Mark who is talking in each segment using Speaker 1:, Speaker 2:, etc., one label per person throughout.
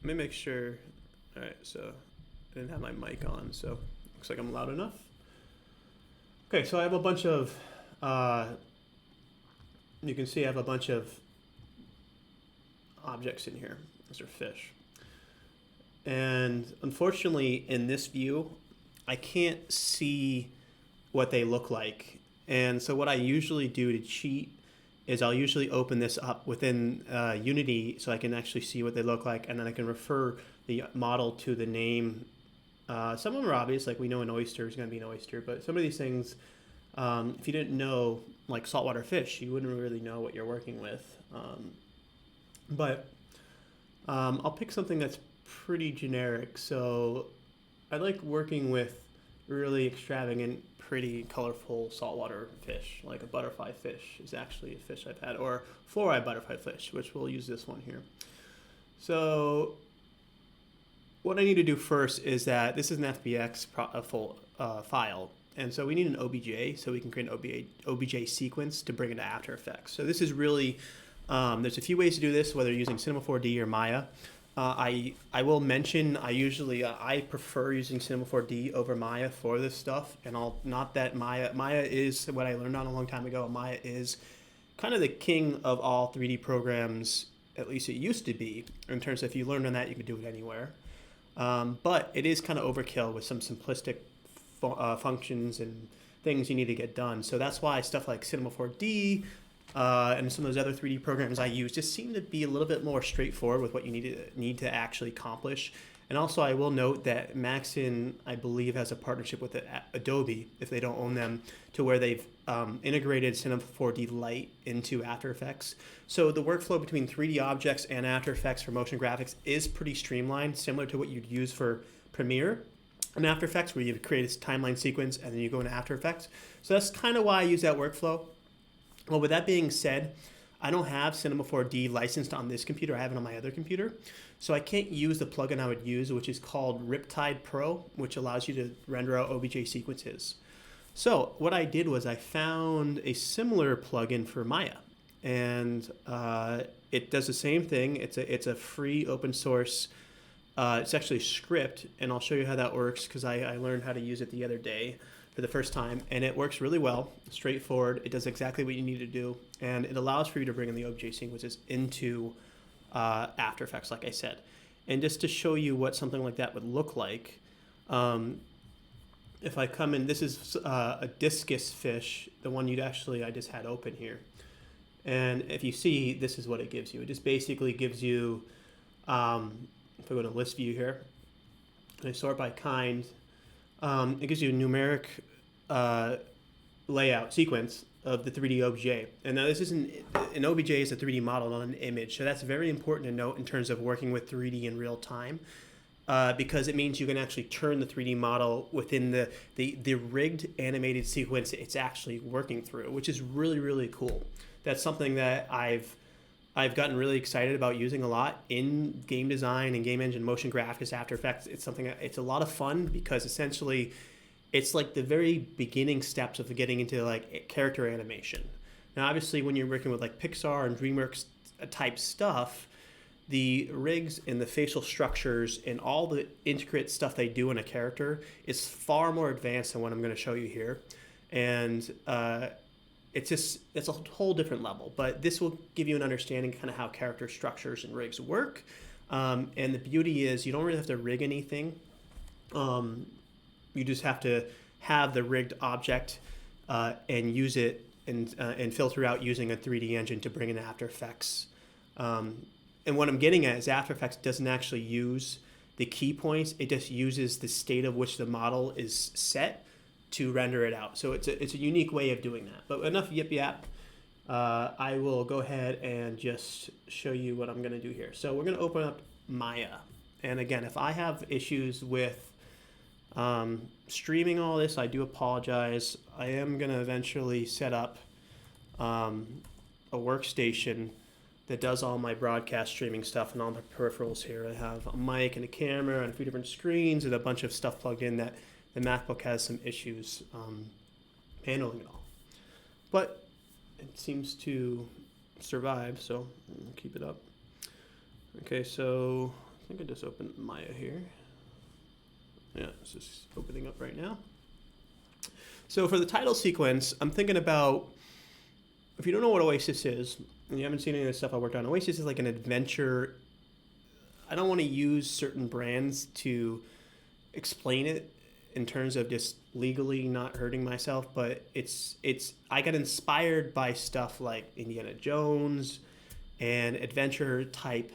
Speaker 1: Let me make sure. All right, so I didn't have my mic on, so looks like I'm loud enough. Okay, so I have a bunch of, you can see I have a bunch of objects in here. Those are fish. And unfortunately, in this view, I can't see what they look like. And so what I usually do to cheat is I'll usually open this up within Unity so I can actually see what they look like, and then I can refer the model to the name. Some of them are obvious, like we know an oyster is going to be an oyster, but some of these things, if you didn't know, like saltwater fish, you wouldn't really know what you're working with. But I'll pick something that's pretty generic. So I like working with really extravagant, pretty colorful saltwater fish, like a butterfly fish is actually a fish I've had, or fluoride butterfly fish, which we'll use this one here. So what I need to do first is that this is an FBX full file. And so we need an OBJ so we can create an OBJ sequence to bring it to After Effects. So this is really, there's a few ways to do this, whether you're using Cinema 4D or Maya. I will mention I prefer using Cinema 4D over Maya for this stuff, and not that Maya is what I learned on a long time ago. Maya is kind of the king of all 3D programs, at least it used to be, in terms of if you learn on that you can do it anywhere. But it is kind of overkill with some simplistic functions and things you need to get done. So that's why stuff like Cinema 4D and some of those other 3D programs I use just seem to be a little bit more straightforward with what you need to actually accomplish. And also I will note that Maxon, I believe, has a partnership with Adobe, if they don't own them, to where they've integrated Cinema 4D Lite into After Effects. So the workflow between 3D objects and After Effects for motion graphics is pretty streamlined, similar to what you'd use for Premiere and After Effects, where you create a timeline sequence and then you go into After Effects. So that's kind of why I use that workflow. Well, with that being said, I don't have Cinema 4D licensed on this computer. I have it on my other computer. So I can't use the plugin I would use, which is called Riptide Pro, which allows you to render out OBJ sequences. So what I did was I found a similar plugin for Maya. And it does the same thing. It's a free open source. It's actually a script, and I'll show you how that works because I learned how to use it the other day for the first time, and it works really well, straightforward. It does exactly what you need to do, and it allows for you to bring in the OBJ sequences into After Effects, like I said. And just to show you what something like that would look like, if I come in, this is a discus fish, the one I just had open here. And if you see, this is what it gives you. It just basically gives you, if I go to list view here, and I sort by kind, it gives you a numeric layout sequence of the 3D OBJ. And now this isn't, an OBJ is a 3D model, not an image. So that's very important to note in terms of working with 3D in real time, because it means you can actually turn the 3D model within the rigged animated sequence it's actually working through, which is really, really cool. That's something that I've gotten really excited about using a lot in game design and game engine motion graphics, After Effects. It's a lot of fun because essentially it's like the very beginning steps of getting into like character animation. Now, obviously, when you're working with like Pixar and DreamWorks type stuff, the rigs and the facial structures and all the intricate stuff they do in a character is far more advanced than what I'm going to show you here. And it's a whole different level, but this will give you an understanding kind of how character structures and rigs work. And the beauty is you don't really have to rig anything. You just have to have the rigged object and use it and filter out using a 3D engine to bring in After Effects. And what I'm getting at is After Effects doesn't actually use the key points. It just uses the state of which the model is set to render it out. So it's a unique way of doing that. But enough yip yap. I will go ahead and just show you what I'm going to do here. So we're going to open up Maya. And again, if I have issues with streaming all this, I do apologize. I am going to eventually set up a workstation that does all my broadcast streaming stuff and all my peripherals here. I have a mic and a camera and a few different screens and a bunch of stuff plugged in that the MacBook has some issues handling it all. But it seems to survive, so I'll keep it up. Okay, so I think I just opened Maya here. Yeah, it's just opening up right now. So for the title sequence, I'm thinking about, if you don't know what Oasis is, and you haven't seen any of the stuff I worked on, Oasis is like an adventure. I don't want to use certain brands to explain it in terms of just legally not hurting myself, but it's I got inspired by stuff like Indiana Jones and adventure type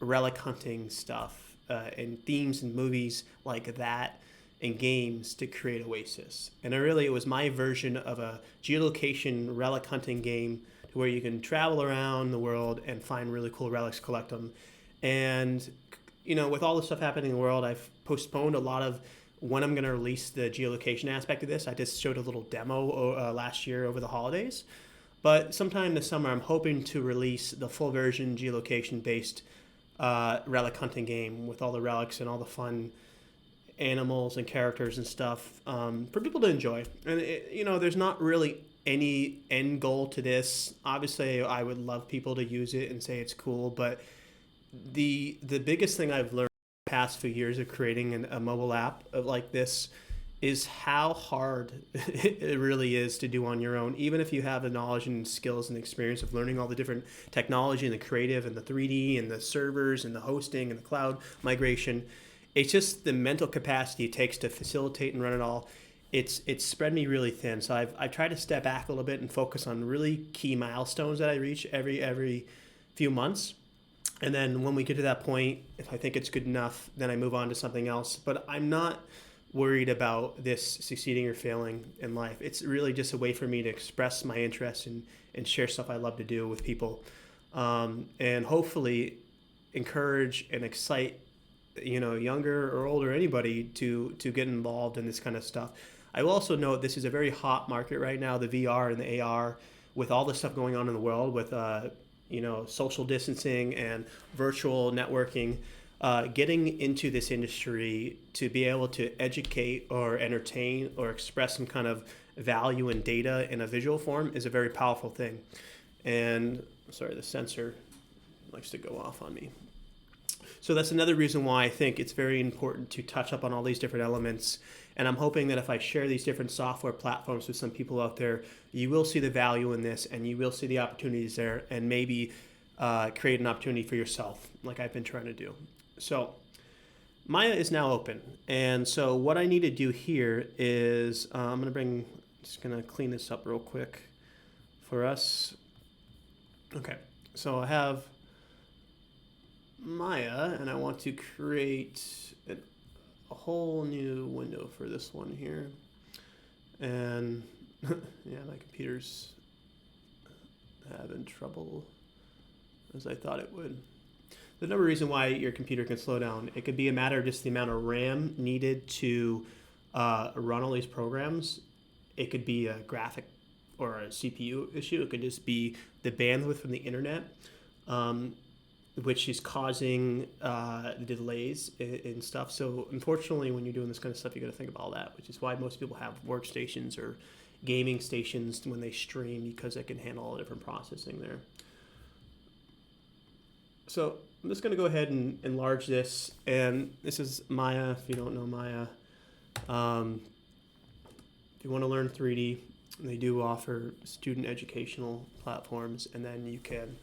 Speaker 1: relic hunting stuff and themes and movies like that and games to create Oasis. And it was my version of a geolocation relic hunting game to where you can travel around the world and find really cool relics, collect them. And with all the stuff happening in the world, I've postponed a lot of when I'm going to release the geolocation aspect of this. I just showed a little demo last year over the holidays. But sometime this summer, I'm hoping to release the full version geolocation-based relic hunting game with all the relics and all the fun animals and characters and stuff for people to enjoy. And there's not really any end goal to this. Obviously, I would love people to use it and say it's cool, but the biggest thing I've learned in the past few years of creating a mobile app like this is how hard it really is to do on your own, even if you have the knowledge and skills and experience of learning all the different technology and the creative and the 3D and the servers and the hosting and the cloud migration. It's just the mental capacity it takes to facilitate and run it all. It's spread me really thin. So I've tried to step back a little bit and focus on really key milestones that I reach every few months. And then when we get to that point, if I think it's good enough, then I move on to something else. But I'm not worried about this succeeding or failing in life. It's really just a way for me to express my interest and share stuff I love to do with people, and hopefully encourage and excite younger or older anybody to get involved in this kind of stuff. I will also note this is a very hot market right now, the VR and the AR, with all the stuff going on in the world with social distancing and virtual networking. Getting into this industry to be able to educate or entertain or express some kind of value in data in a visual form is a very powerful thing. And sorry, the sensor likes to go off on me. So that's another reason why I think it's very important to touch up on all these different elements. And I'm hoping that if I share these different software platforms with some people out there, you will see the value in this and you will see the opportunities there and maybe create an opportunity for yourself like I've been trying to do. So Maya is now open. And so what I need to do here is I'm just going to clean this up real quick for us. Okay, so I have Maya and I want to create a whole new window for this one here. And yeah, my computer's having trouble as I thought it would. There's no reason why your computer can slow down. It could be a matter of just the amount of RAM needed to run all these programs. It could be a graphic or a CPU issue. It could just be the bandwidth from the internet, which is causing delays and stuff. So unfortunately, when you're doing this kind of stuff, you got to think about all that, which is why most people have workstations or gaming stations when they stream, because it can handle all the different processing there. So I'm just going to go ahead and enlarge this. And this is Maya, if you don't know Maya. If you want to learn 3D, they do offer student educational platforms, and then you can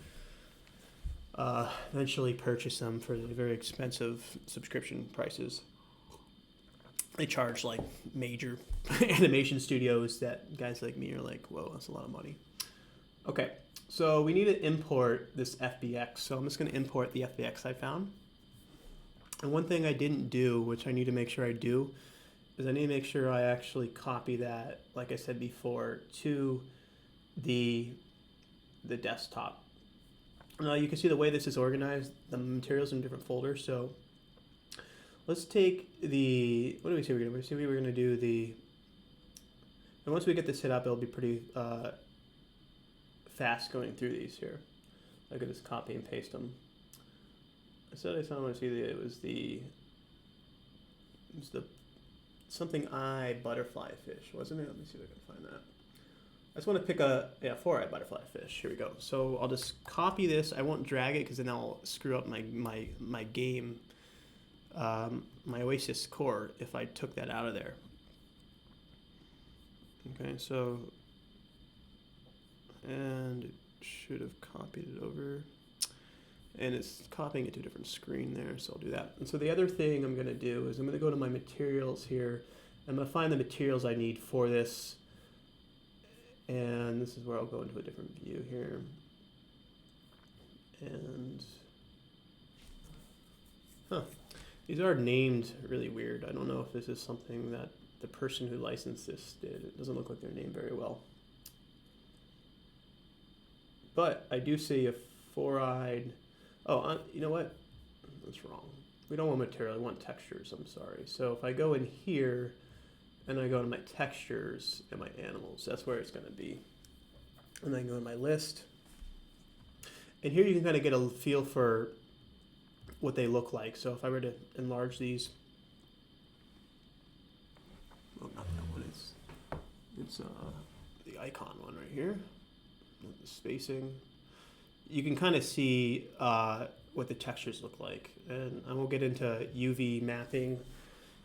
Speaker 1: eventually purchase them for very expensive subscription prices. They charge like major animation studios that guys like me are like, whoa, that's a lot of money. Okay. So we need to import this FBX. So I'm just going to import the FBX I found. And one thing I didn't do, which I need to make sure I do, is I need to make sure I actually copy that, like I said before, to the desktop. Now you can see the way this is organized, the materials in different folders. So let's take what do we say we're going to do? We're going to do and once we get this set up, it'll be pretty fast going through these here. I could just copy and paste them. I said I want to see it was the something eye butterfly fish, wasn't it? Let me see if I can find that. I just want to pick a 4-eyed butterfly fish. Here we go. So I'll just copy this. I won't drag it because then I'll screw up my game my Oasis core if I took that out of there. Okay, so, and it should have copied it over. And it's copying it to a different screen there, so I'll do that. And so the other thing I'm gonna do is I'm gonna go to my materials here. I'm gonna find the materials I need for this. And this is where I'll go into a different view here. And, these are named really weird. I don't know if this is something that the person who licensed this did. It doesn't look like they're named very well. But I do see a four-eyed, you know what? That's wrong. We don't want material, we want textures, I'm sorry. So if I go in here and I go to my textures and my animals, that's where it's gonna be. And then go to my list. And here you can kind of get a feel for what they look like. So if I were to enlarge these, oh, not that one, it's the icon one right here, the spacing. You can kind of see what the textures look like. And I won't get into UV mapping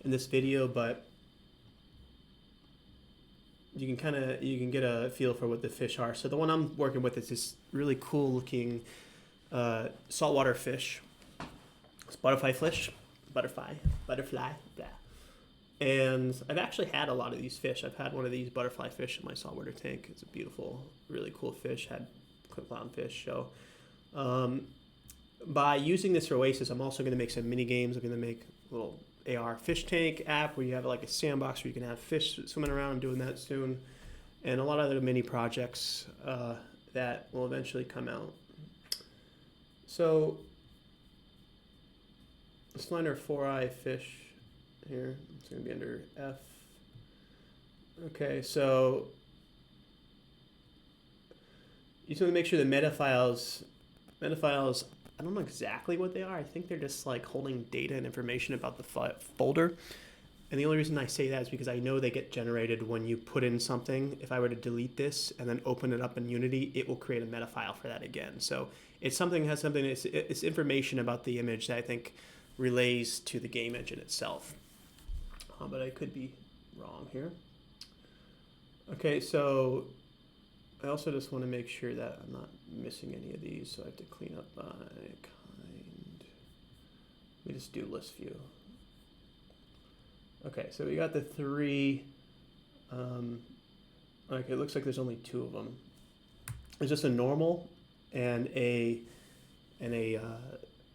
Speaker 1: in this video, but you can get a feel for what the fish are. So the one I'm working with is this really cool looking saltwater fish. It's butterfly fish, butterfly, blah. And I've actually had a lot of these fish. I've had one of these butterfly fish in my saltwater tank. It's a beautiful, really cool fish. Had clownfish. So by using this for Oasis, I'm also going to make some mini games. I'm going to make a little AR fish tank app where you have like a sandbox where you can have fish swimming around. I'm doing that soon. And a lot of other mini projects that will eventually come out. So let's find our four-eye fish here. It's going to be under F. Okay, so you just want to make sure the meta files, I don't know exactly what they are. I think they're just like holding data and information about the folder. And the only reason I say that is because I know they get generated when you put in something. If I were to delete this and then open it up in Unity, it will create a meta file for that again. So it's something, it's information about the image that I think relays to the game engine itself. But I could be wrong here. Okay, so I also just want to make sure that I'm not missing any of these, so I have to clean up by kind. Let me just do list view. Okay, so we got the three. Okay, it looks like there's only two of them. There's just a normal and a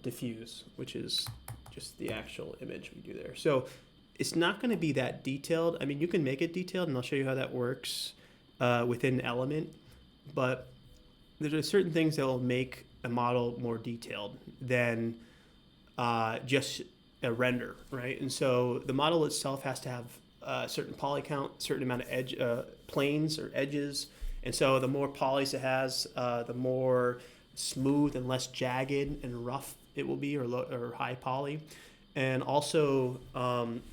Speaker 1: diffuse, which is just the actual image we do there. So it's not going to be that detailed. I mean, you can make it detailed, and I'll show you how that works within Element. But there's certain things that will make a model more detailed than just a render, right? And so the model itself has to have a certain poly count, certain amount of edge planes or edges. And so the more polys it has, the more smooth and less jagged and rough it will be, or high poly. And also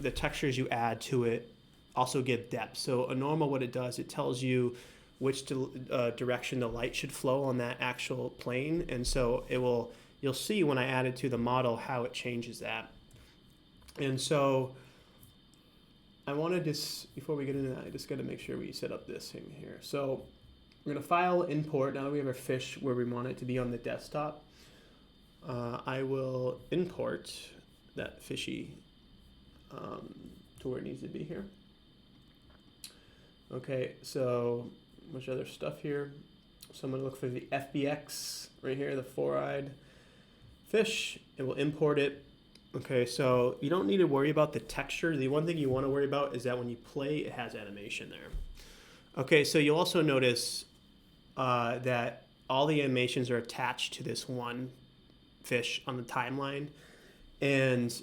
Speaker 1: the textures you add to it also give depth. So a normal, what it does, it tells you which direction the light should flow on that actual plane. And so you'll see when I add it to the model how it changes that. And so I want to just, before we get into that, I just got to make sure we set up this thing here. So we're going to file import. Now that we have our fish where we want it to be on the desktop, I will import that fishy to where it needs to be here. Okay, so much other stuff here. So I'm going to look for the FBX right here, the four-eyed fish. It will import it. Okay, so you don't need to worry about the texture. The one thing you want to worry about is that when you play, it has animation there. Okay, so you'll also notice that all the animations are attached to this one fish on the timeline. And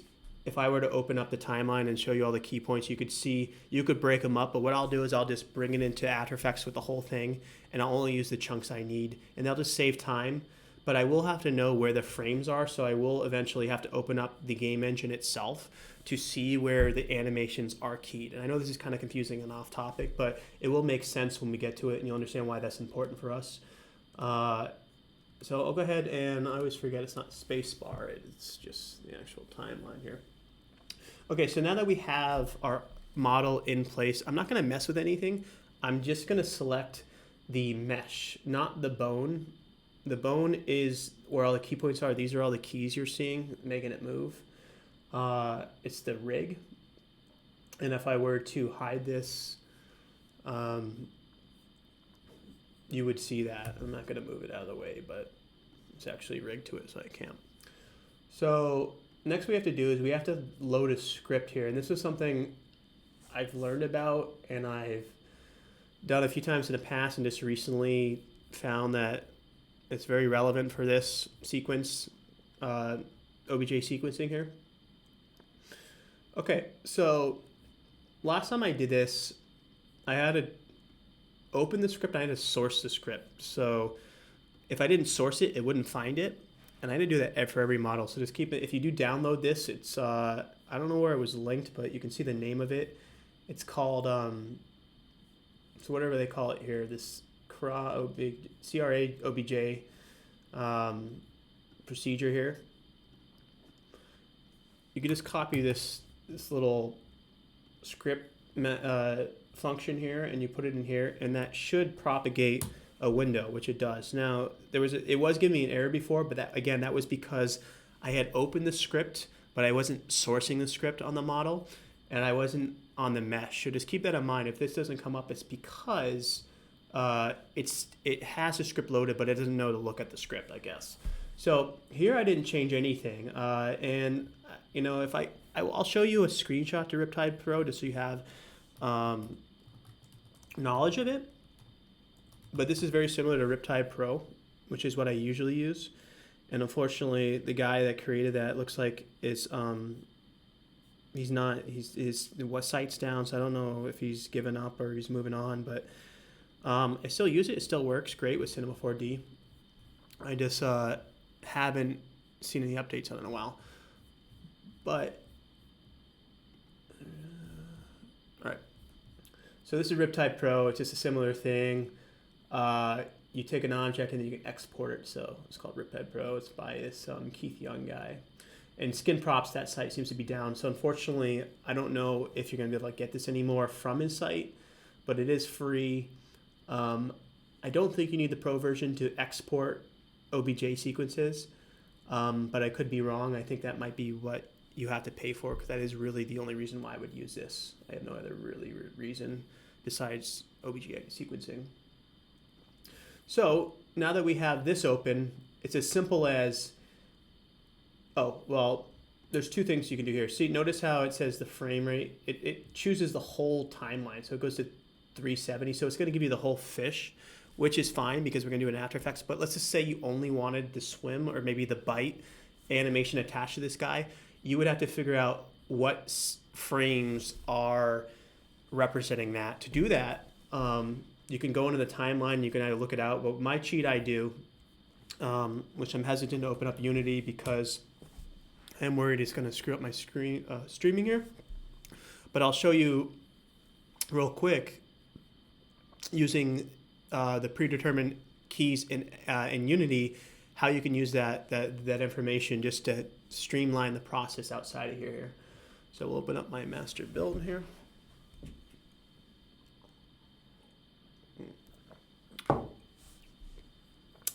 Speaker 1: if I were to open up the timeline and show you all the key points, you could see, you could break them up, but what I'll do is I'll just bring it into After Effects with the whole thing, and I'll only use the chunks I need, and they'll just save time. But I will have to know where the frames are, so I will eventually have to open up the game engine itself to see where the animations are keyed. And I know this is kind of confusing and off topic, but it will make sense when we get to it, and you'll understand why that's important for us. So I'll go ahead, and I always forget it's not space bar, it's just the actual timeline here. Okay, so now that we have our model in place, I'm not going to mess with anything. I'm just going to select the mesh, not the bone. The bone is where all the key points are. These are all the keys you're seeing, making it move. It's the rig. And if I were to hide this, you would see that. I'm not going to move it out of the way, but it's actually rigged to it, so I can't. So next we have to do is we have to load a script here. And this is something I've learned about and I've done a few times in the past and just recently found that it's very relevant for this sequence, OBJ sequencing here. Okay, so last time I did this, I had to open the script, I had to source the script. So if I didn't source it, it wouldn't find it. And I had to do that for every model. So just keep it, if you do download this, it's, I don't know where it was linked, but you can see the name of it. It's called, so whatever they call it here, this CRA OBJ procedure here. You can just copy this little script function here, and you put it in here, and that should propagate a window, which it does. Now, it was giving me an error before, but that was because I had opened the script, but I wasn't sourcing the script on the model, and I wasn't on the mesh. So just keep that in mind. If this doesn't come up, it's because it has the script loaded, but it doesn't know to look at the script, I guess. So here I didn't change anything, and if I'll show you a screenshot to Riptide Pro just so you have knowledge of it. But this is very similar to Riptide Pro, which is what I usually use. And unfortunately, the guy that created that looks like his site's down, so I don't know if he's given up or he's moving on. But I still use it. It still works great with Cinema 4D. I just haven't seen any updates on it in a while. But all right. So this is Riptide Pro. It's just a similar thing. You take an object and then you can export it. So it's called Riptide Pro. It's by this Keith Young guy. And Skin Props, that site seems to be down. So unfortunately, I don't know if you're going to be able to get this anymore from his site, but it is free. I don't think you need the Pro version to export OBJ sequences, but I could be wrong. I think that might be what you have to pay for, because that is really the only reason why I would use this. I have no other really reason besides OBJ sequencing. So now that we have this open, it's as simple as, there's two things you can do here. See, notice how it says the frame rate. It chooses the whole timeline, so it goes to 370. So it's going to give you the whole fish, which is fine because we're going to do it in After Effects. But let's just say you only wanted the swim or maybe the bite animation attached to this guy. You would have to figure out what frames are representing that. To do that, you can go into the timeline. You can either look it out. But my cheat I do, which I'm hesitant to open up Unity because I'm worried it's going to screw up my streaming here. But I'll show you real quick using the predetermined keys in Unity, how you can use that information just to streamline the process outside of here. So we'll open up my master build here.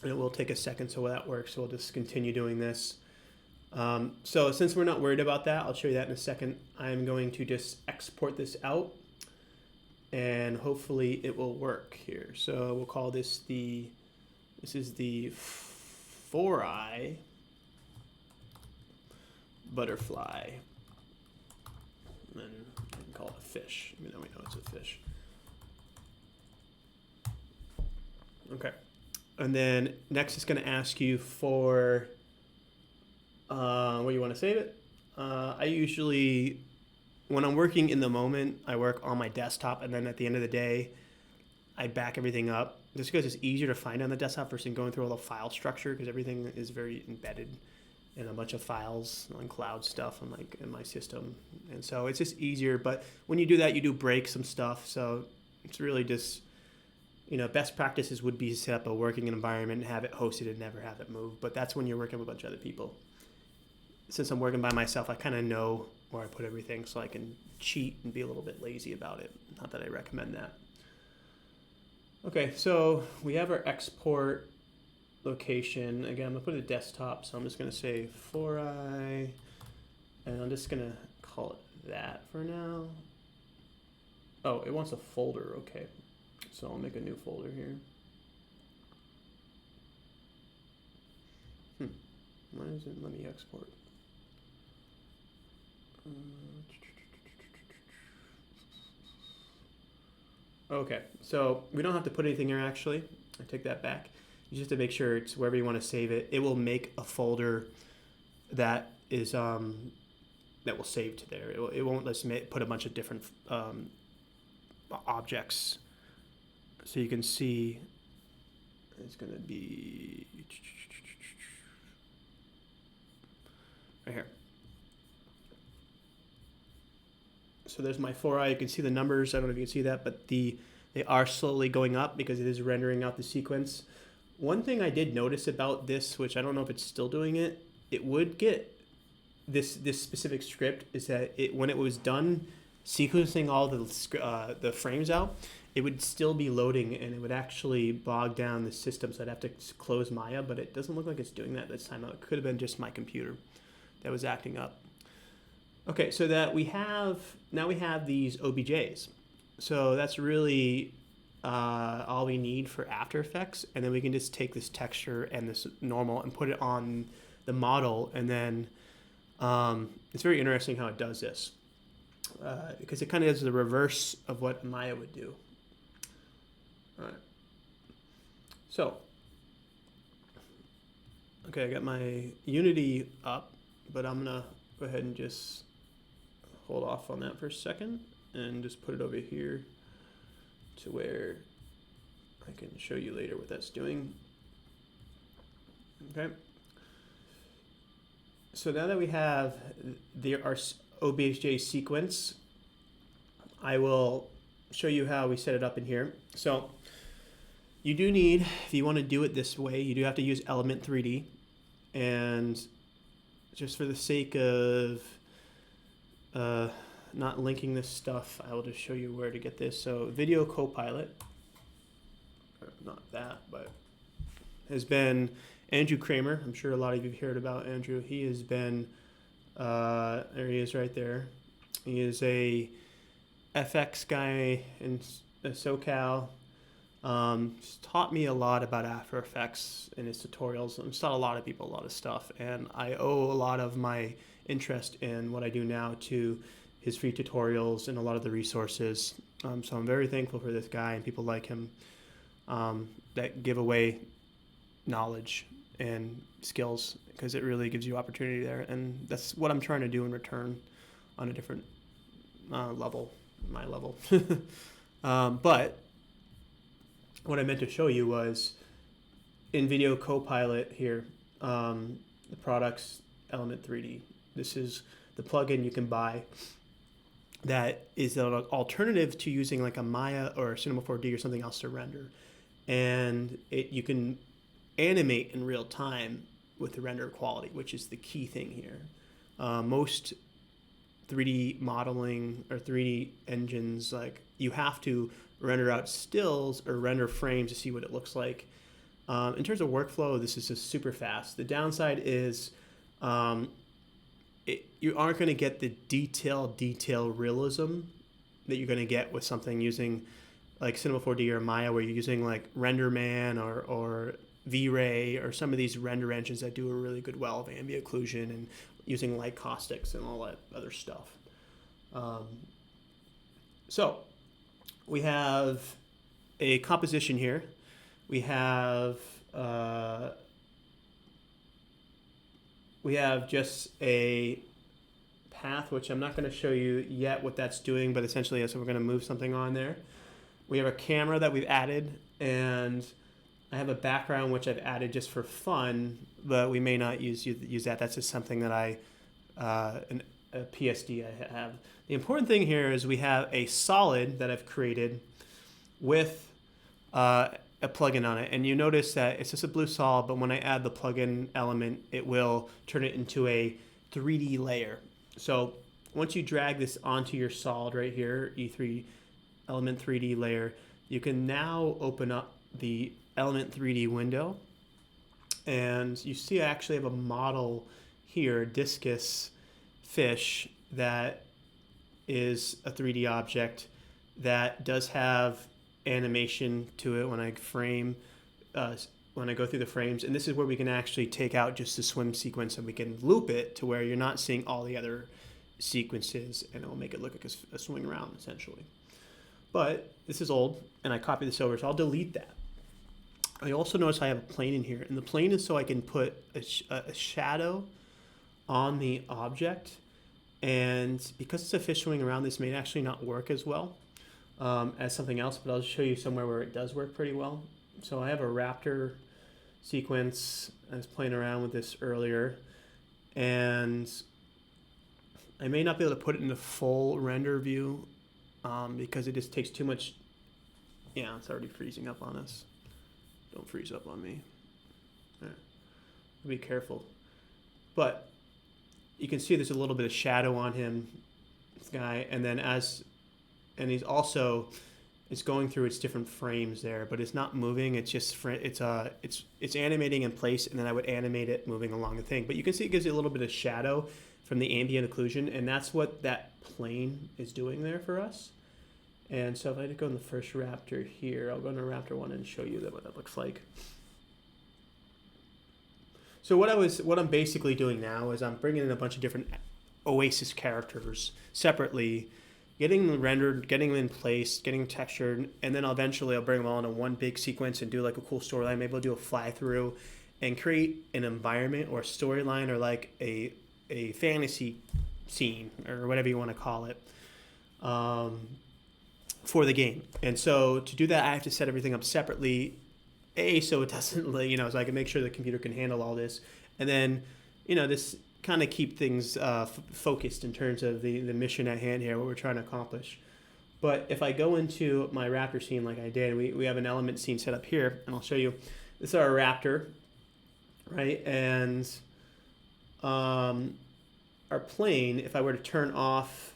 Speaker 1: And it will take a second so that works. So we'll just continue doing this. So since we're not worried about that, I'll show you that in a second. I'm going to just export this out, and hopefully it will work here. So we'll call this this is the 4-eye butterfly. And then I can call it a fish, even though we know it's a fish. Okay. And then next it's going to ask you for where you want to save it. I usually, when I'm working in the moment, I work on my desktop, and then at the end of the day, I back everything up. Just because it's easier to find on the desktop versus going through all the file structure, because everything is very embedded in a bunch of files on cloud stuff and like in my system. And so it's just easier. But when you do that, you do break some stuff. So it's really just, best practices would be to set up a working environment and have it hosted and never have it move. But that's when you're working with a bunch of other people. since I'm working by myself, I kind of know where I put everything, so I can cheat and be a little bit lazy about it. Not that I recommend that. Okay, so we have our export location. Again, I'm gonna put it desktop, so I'm just gonna say 4i, and I'm just gonna call it that for now. Oh, it wants a folder. Okay, so I'll make a new folder here. Why doesn't it let me export? Okay, so we don't have to put anything here actually. I take that back. You just have to make sure it's wherever you want to save it. It will make a folder that is that will save to there. It won't let's put a bunch of different objects. So you can see it's going to be right here. So there's my 4i. You can see the numbers. I don't know if you can see that, but they are slowly going up because it is rendering out the sequence. One thing I did notice about this, which I don't know if it's still doing it, it would get this specific script is that when it was done sequencing all the frames out, it would still be loading and it would actually bog down the system. So I'd have to close Maya, but it doesn't look like it's doing that this time. It could have been just my computer that was acting up. Okay, so that now we have these OBJs. So that's really all we need for After Effects, and then we can just take this texture and this normal and put it on the model, and then it's very interesting how it does this because it kind of does the reverse of what Maya would do. All right. So, okay, I got my Unity up, but I'm gonna go ahead and just hold off on that for a second and just put it over here to where I can show you later what that's doing. Okay. So now that we have our OBJ sequence, I will show you how we set it up in here. So you do need, if you want to do it this way, you do have to use Element 3D. And just for the sake of not linking this stuff, I will just show you where to get this. So Video Copilot, not that, but has been Andrew Kramer. I'm sure a lot of you have heard about Andrew. He has been, there he is right there. He is a FX guy in SoCal. He's taught me a lot about After Effects in his tutorials. I've taught a lot of people a lot of stuff, and I owe a lot of my interest in what I do now to his free tutorials and a lot of the resources. So I'm very thankful for this guy and people like him that give away knowledge and skills, because it really gives you opportunity there, and that's what I'm trying to do in return on a different level, my level. But what I meant to show you was in Video Copilot here, the products Element 3D. This is the plugin you can buy that is an alternative to using like a Maya or a Cinema 4D or something else to render. And you can animate in real time with the render quality, which is the key thing here. Most 3D modeling or 3D engines, like you have to render out stills or render frames to see what it looks like. In terms of workflow, this is just super fast. The downside is you aren't going to get the detail realism that you're going to get with something using like Cinema 4D or Maya, where you're using like RenderMan or V-Ray or some of these render engines that do a really good well of ambient occlusion and using light caustics and all that other stuff. So we have a composition here. We have just a path, which I'm not going to show you yet what that's doing, but essentially, so we're going to move something on there. We have a camera that we've added, and I have a background which I've added just for fun, but we may not use that. That's just something that a PSD I have. The important thing here is we have a solid that I've created with a plugin on it, and you notice that it's just a blue solid, but when I add the plugin element, it will turn it into a 3D layer. So once you drag this onto your solid right here, E3 element 3D layer, you can now open up the element 3D window, and you see I actually have a model here, discus fish, that is a 3D object that does have animation to it when I frame, when I go through the frames. And this is where we can actually take out just the swim sequence and we can loop it to where you're not seeing all the other sequences, and it will make it look like a swing around essentially. But this is old and I copied this over, so I'll delete that. I also notice I have a plane in here, and the plane is so I can put a shadow on the object. And because it's a fish swimming around, this may actually not work as well as something else, but I'll show you somewhere where it does work pretty well. So I have a raptor sequence. I was playing around with this earlier, and I may not be able to put it in the full render view because it just takes too much. Yeah, it's already freezing up on us. Don't freeze up on me. All right. Be careful. But you can see there's a little bit of shadow on him, this guy, and then and he's also, it's going through its different frames there, but it's not moving. It's just it's animating in place, and then I would animate it moving along the thing. But you can see it gives you a little bit of shadow from the ambient occlusion, and that's what that plane is doing there for us. And so if I go in the first raptor here, I'll go into raptor 1 and show you what that looks like. So what I'm basically doing now is I'm bringing in a bunch of different Oasis characters separately, getting them rendered, getting them in place, getting them textured, and then eventually I'll bring them all into one big sequence and do like a cool storyline. Maybe I'll do a fly through and create an environment or a storyline, or like a fantasy scene or whatever you want to call it. For the game. And so to do that, I have to set everything up separately, so it doesn't, so I can make sure the computer can handle all this. And then, this kind of keep things focused in terms of the mission at hand here, what we're trying to accomplish. But if I go into my raptor scene like I did, we have an element scene set up here, and I'll show you. This is our raptor, right? And our plane, if I were to turn off,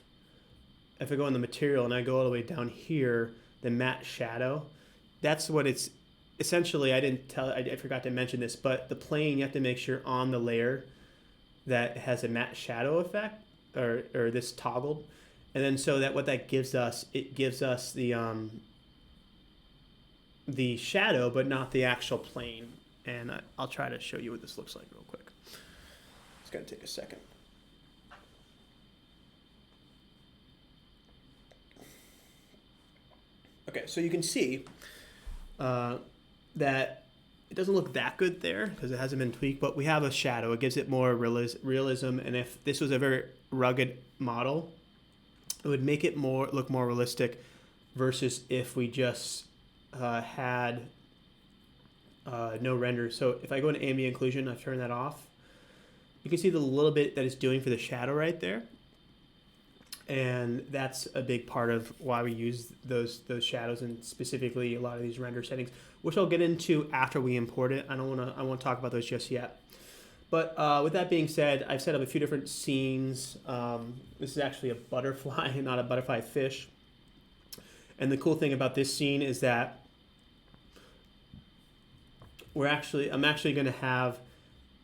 Speaker 1: if I go in the material and I go all the way down here, the matte shadow, that's what it's essentially. I forgot to mention this, but the plane, you have to make sure on the layer that has a matte shadow effect, or this toggled, and then so that what that gives us, it gives us the shadow, but not the actual plane. And I'll try to show you what this looks like real quick. It's gonna take a second. Okay, so you can see that it doesn't look that good there because it hasn't been tweaked, but we have a shadow. It gives it more realism, and if this was a very rugged model, it would make it look more realistic versus if we just had no render. So if I go into ambient occlusion, I've turned that off. You can see the little bit that it's doing for the shadow right there. And that's a big part of why we use those shadows, and specifically a lot of these render settings, which I'll get into after we import it. I won't talk about those just yet. But with that being said, I've set up a few different scenes. This is actually a butterfly, not a butterfly fish. And the cool thing about this scene is that I'm actually going to have,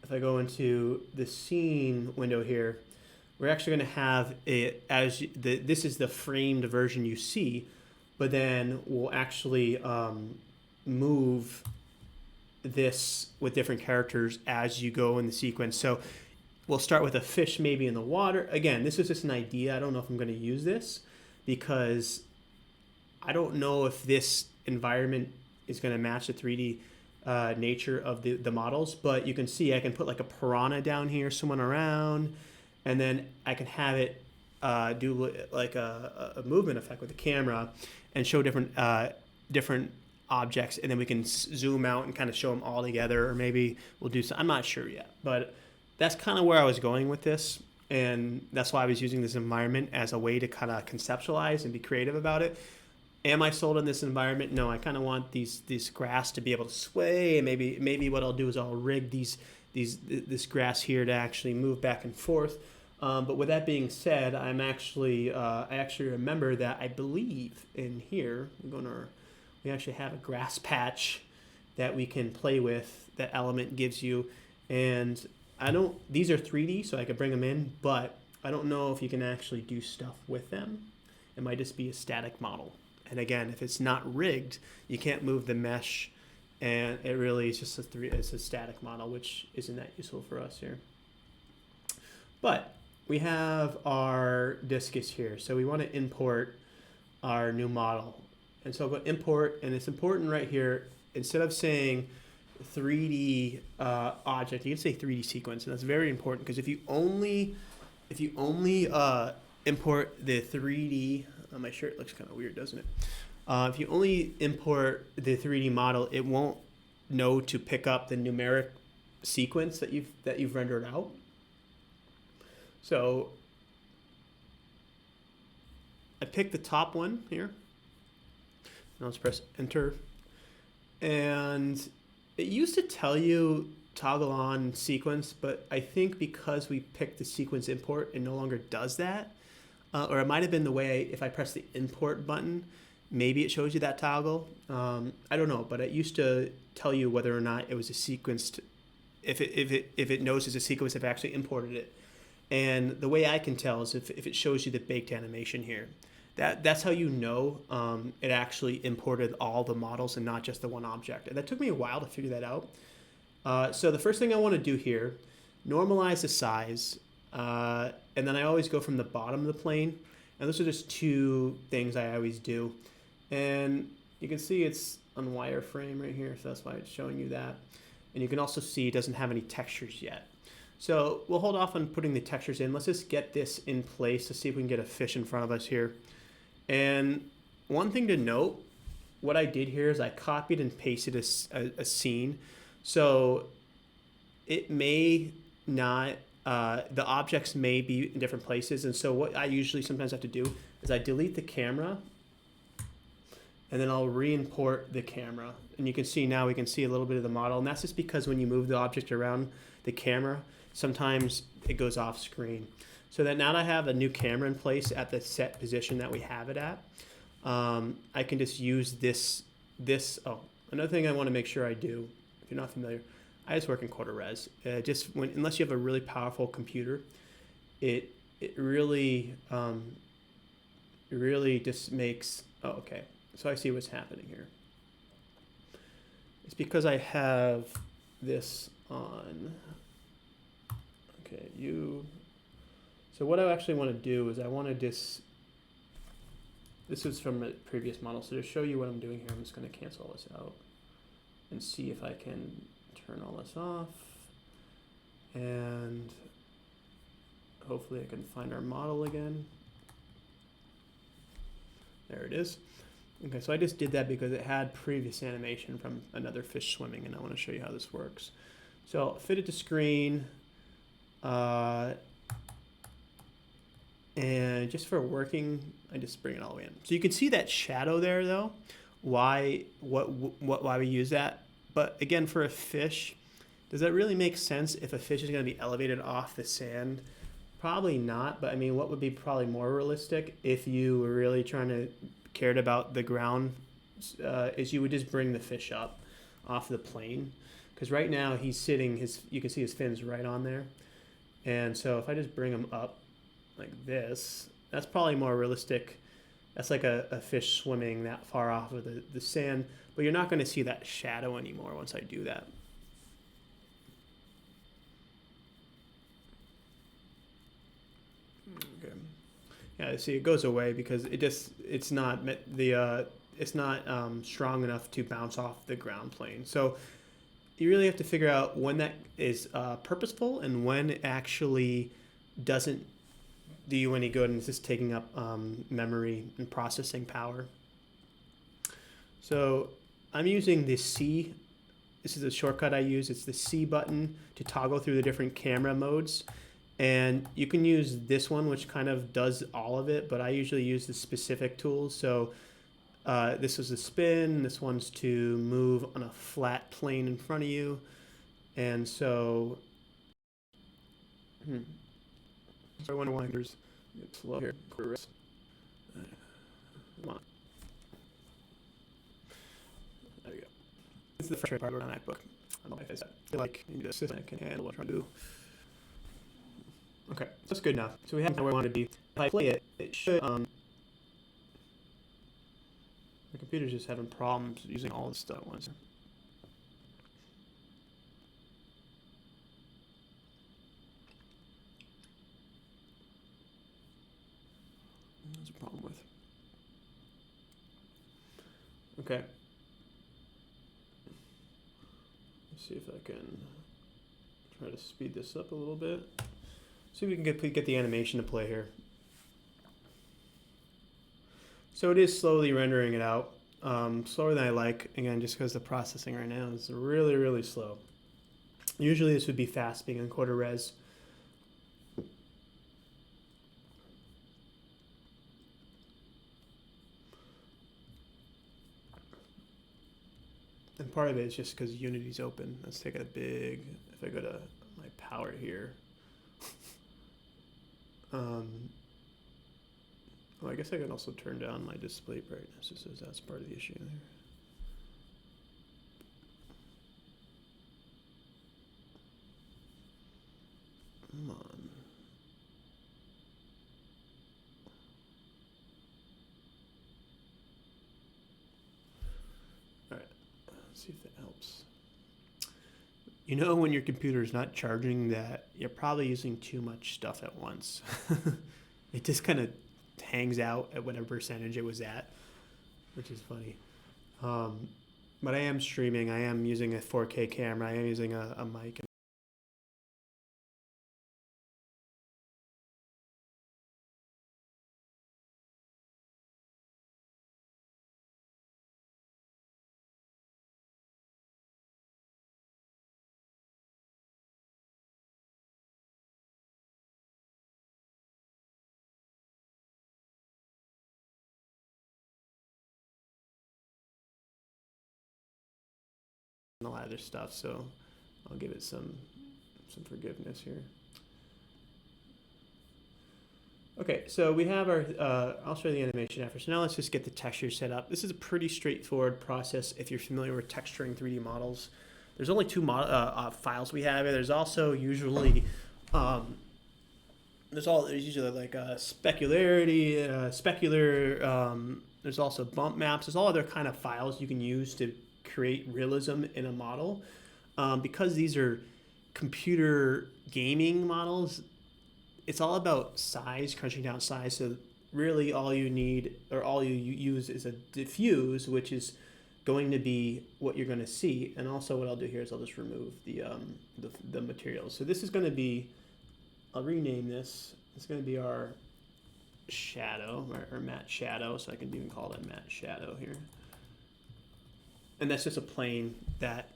Speaker 1: if I go into the scene window here, we're actually going to have it as this is the framed version you see, but then we'll actually move this with different characters as you go in the sequence. So we'll start with a fish maybe in the water. Again, this is just an idea. I don't know if I'm going to use this because I don't know if this environment is going to match the 3D nature of the models, but you can see I can put like a piranha down here swimming around. And then I can have it do like a movement effect with the camera and show different objects, and then we can zoom out and kind of show them all together, or maybe we'll do some. I'm not sure yet, but that's kind of where I was going with this, and that's why I was using this environment as a way to kind of conceptualize and be creative about it. Am I sold on this environment? No, I kind of want these grass to be able to sway, and maybe what I'll do is I'll rig these this grass here to actually move back and forth. But with that being said, I actually remember that I believe in here, we actually have a grass patch that we can play with that Element gives you. And these are 3D, so I could bring them in, but I don't know if you can actually do stuff with them. It might just be a static model. And again, if it's not rigged, you can't move the mesh, and it really is just it's a static model, which isn't that useful for us here. But we have our discus here, so we want to import our new model. And so I'll go import, and it's important right here, instead of saying 3D object, you can say 3D sequence, and that's very important, because if you only import the 3D, my shirt looks kind of weird, doesn't it? If you only import the 3D model, it won't know to pick up the numeric sequence that you've rendered out. So I picked the top one here. Now let's press enter. And it used to tell you toggle on sequence, but I think because we picked the sequence import, it no longer does that. Or it might have been the way if I press the import button, maybe it shows you that toggle. I don't know, but it used to tell you whether or not it was a sequenced, if it knows it's a sequence, if it actually imported it. And the way I can tell is if it shows you the baked animation here. That's how you know it actually imported all the models and not just the one object. And that took me a while to figure that out. So the first thing I want to do here, normalize the size, and then I always go from the bottom of the plane. And those are just two things I always do. And you can see it's on wireframe right here, so that's why it's showing you that. And you can also see it doesn't have any textures yet. So we'll hold off on putting the textures in. Let's just get this in place to see if we can get a fish in front of us here. And one thing to note, what I did here is I copied and pasted a scene. So it may not, the objects may be in different places. And so what I usually sometimes have to do is I delete the camera and then I'll re-import the camera. And you can see now we can see a little bit of the model. And that's just because when you move the object around the camera, sometimes it goes off screen. So that now that I have a new camera in place at the set position that we have it at, I can just use this. Oh, another thing I want to make sure I do, if you're not familiar, I just work in quarter res. Unless you have a really powerful computer, it really just makes, oh, okay. So I see what's happening here. It's because I have this on, okay, so what I actually want to do is I want to this is from a previous model, so to show you what I'm doing here, I'm just going to cancel all this out and see if I can turn all this off, and hopefully I can find our model again. There it is. Okay, so I just did that because it had previous animation from another fish swimming, and I want to show you how this works. So I'll fit it to screen, and just for working, I just bring it all the way in. So you can see that shadow there, though. Why we use that? But again, for a fish, does that really make sense if a fish is going to be elevated off the sand? Probably not. But I mean, what would be probably more realistic if you were really cared about the ground, is you would just bring the fish up off the plane, because right now he's sitting. You can see his fins right on there, and so if I just bring him up like this, that's probably more realistic. That's like a fish swimming that far off of the sand, but you're not going to see that shadow anymore once I do that. Okay. Yeah, see, it goes away because it's not strong enough to bounce off the ground plane. So you really have to figure out when that is purposeful and when it actually doesn't do you any good and it's just taking up memory and processing power. So I'm using the C. This is a shortcut I use. It's the C button to toggle through the different camera modes. And you can use this one, which kind of does all of it, but I usually use the specific tools. So this is the spin. This one's to move on a flat plane in front of you. And so, so I wonder why there's it's slow here. Come on. There we go. This is the frustrating part on MacBook. I don't know if I feel like the system can handle what I'm trying to do. Okay, so that's good enough. So we have where I want to be. If I play it, it should. The computer's just having problems using all this stuff at once. There's a problem with. Okay. Let's see if I can try to speed this up a little bit. See if we can get the animation to play here. So it is slowly rendering it out. Slower than I like, again, just because the processing right now is really, really slow. Usually this would be fast being in quarter res. And part of it is just because Unity's open. Let's take a big, if I go to my power here. Well, I guess I can also turn down my display brightness, just as that's part of the issue there. Come on. All right, let's see if that helps. You know when your computer is not charging that you're probably using too much stuff at once. It just kind of hangs out at whatever percentage it was at, which is funny. But I am streaming. I am using a 4K camera. I am using a mic. And a lot of other stuff, so I'll give it some forgiveness here. Okay, so we have our, I'll show you the animation after. So now let's just get the texture set up. This is a pretty straightforward process if you're familiar with texturing 3D models. There's only two files we have. There's also usually, there's usually like specularity, specular, there's also bump maps. There's all other kind of files you can use to create realism in a model. Because these are computer gaming models, it's all about size, crunching down size. So really all you need, or all you use, is a diffuse, which is going to be what you're going to see. And also what I'll do here is I'll just remove the materials. So this is going to be, I'll rename this. It's going to be our shadow, or matte shadow. So I can even call that matte shadow here. And that's just a plane that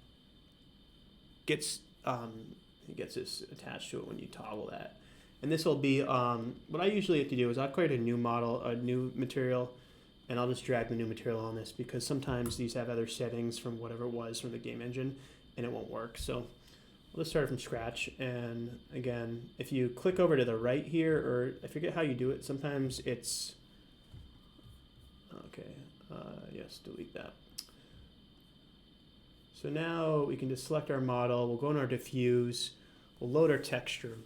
Speaker 1: gets this attached to it when you toggle that. And this will be, what I usually have to do is I'll create a new model, a new material, and I'll just drag the new material on this, because sometimes these have other settings from whatever it was from the game engine, and it won't work. So let's start from scratch. And again, if you click over to the right here, or I forget how you do it, sometimes it's, okay, yes, delete that. So now we can just select our model, we'll go in our diffuse, we'll load our texture.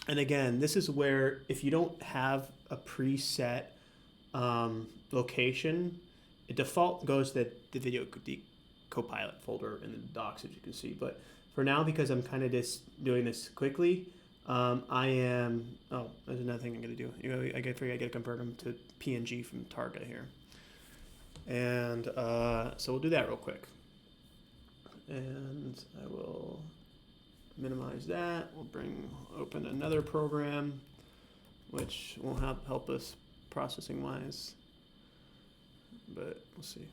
Speaker 1: And again, this is where if you don't have a preset location, it default goes to the video copilot folder in the docs, as you can see. But for now, because I'm kind of just doing this quickly, I am, oh, there's another thing I'm gonna do. I gotta convert them to PNG from Targa here. And so we'll do that real quick. And I will minimize that. We'll open another program, which will help us processing wise, but we'll see.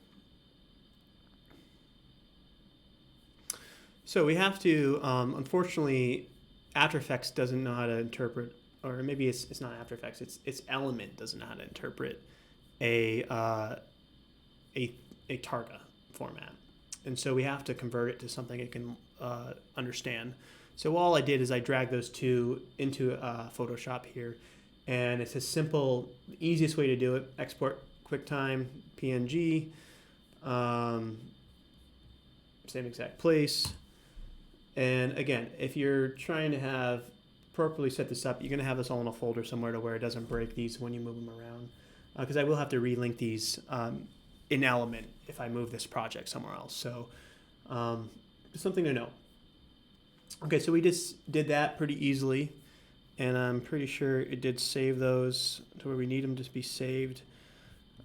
Speaker 1: So we have to, unfortunately, After Effects doesn't know how to interpret, or maybe it's not After Effects, it's Element doesn't know how to interpret a Targa format. And so we have to convert it to something it can understand. So all I did is I dragged those two into Photoshop here. And it's a simple, easiest way to do it. Export QuickTime, PNG, same exact place. And again, if you're trying to have properly set this up, you're going to have this all in a folder somewhere to where it doesn't break these when you move them around. Because I will have to relink these in Element if I move this project somewhere else. So just something to know. Okay, so we just did that pretty easily. And I'm pretty sure it did save those to where we need them to be saved.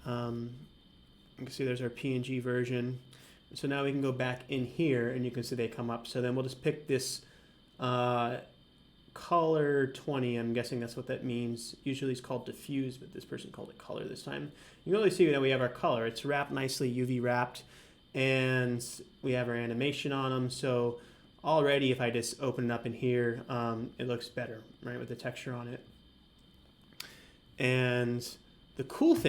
Speaker 1: You can see there's our PNG version. So now we can go back in here and you can see they come up. So then we'll just pick this color 20. I'm guessing that's what that means. Usually it's called diffuse, but this person called it color this time. You can really see that we have our color. It's wrapped nicely, UV wrapped, and we have our animation on them. So already if I just open it up in here, it looks better, right, with the texture on it. And the coolest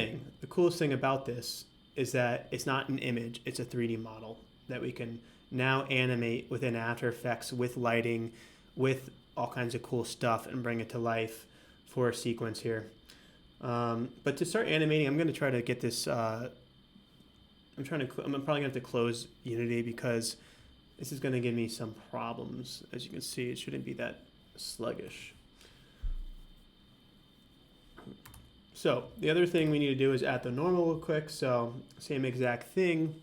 Speaker 1: thing about this is that it's not an image, it's a 3D model that we can now animate within After Effects with lighting, with all kinds of cool stuff, and bring it to life for a sequence here. But to start animating, I'm going to try to get this, I'm probably going to have to close Unity because this is going to give me some problems. As you can see, it shouldn't be that sluggish. So the other thing we need to do is add the normal real quick. So same exact thing.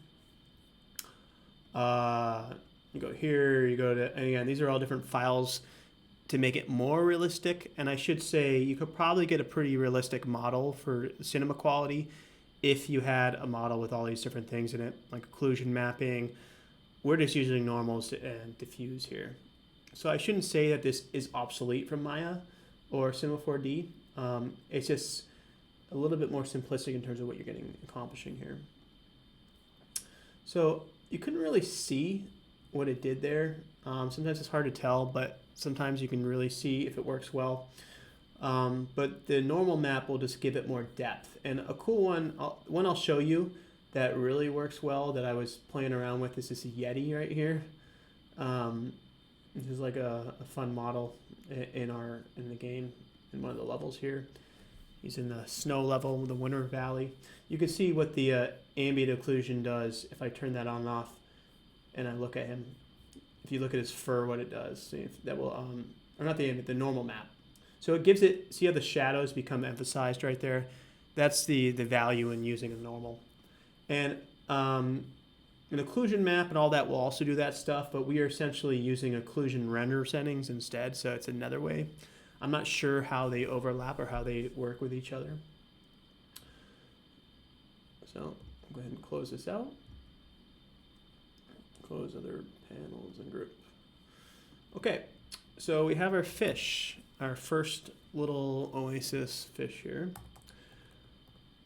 Speaker 1: You go here, you go to, and again, these are all different files to make it more realistic. And I should say you could probably get a pretty realistic model for cinema quality if you had a model with all these different things in it, like occlusion mapping. We're just using normals and diffuse here. So I shouldn't say that this is obsolete from Maya or Cinema 4D. It's just a little bit more simplistic in terms of what you're accomplishing here. So you couldn't really see what it did there. Sometimes it's hard to tell, but sometimes you can really see if it works well. But the normal map will just give it more depth. And a cool one I'll show you that really works well that I was playing around with is this Yeti right here. This is like a fun model in the game, in one of the levels here. He's in the snow level, the Winter Valley. You can see what the ambient occlusion does if I turn that on and off and I look at him. If you look at his fur, what it does, see if that will, or not the ambient, the normal map. So it gives it, see how the shadows become emphasized right there? That's the value in using a normal. And an occlusion map and all that will also do that stuff, but we are essentially using occlusion render settings instead, so it's another way. I'm not sure how they overlap or how they work with each other. So I'll go ahead and close this out. Close other panels and group. Okay, so we have our fish, our first little Oasis fish here.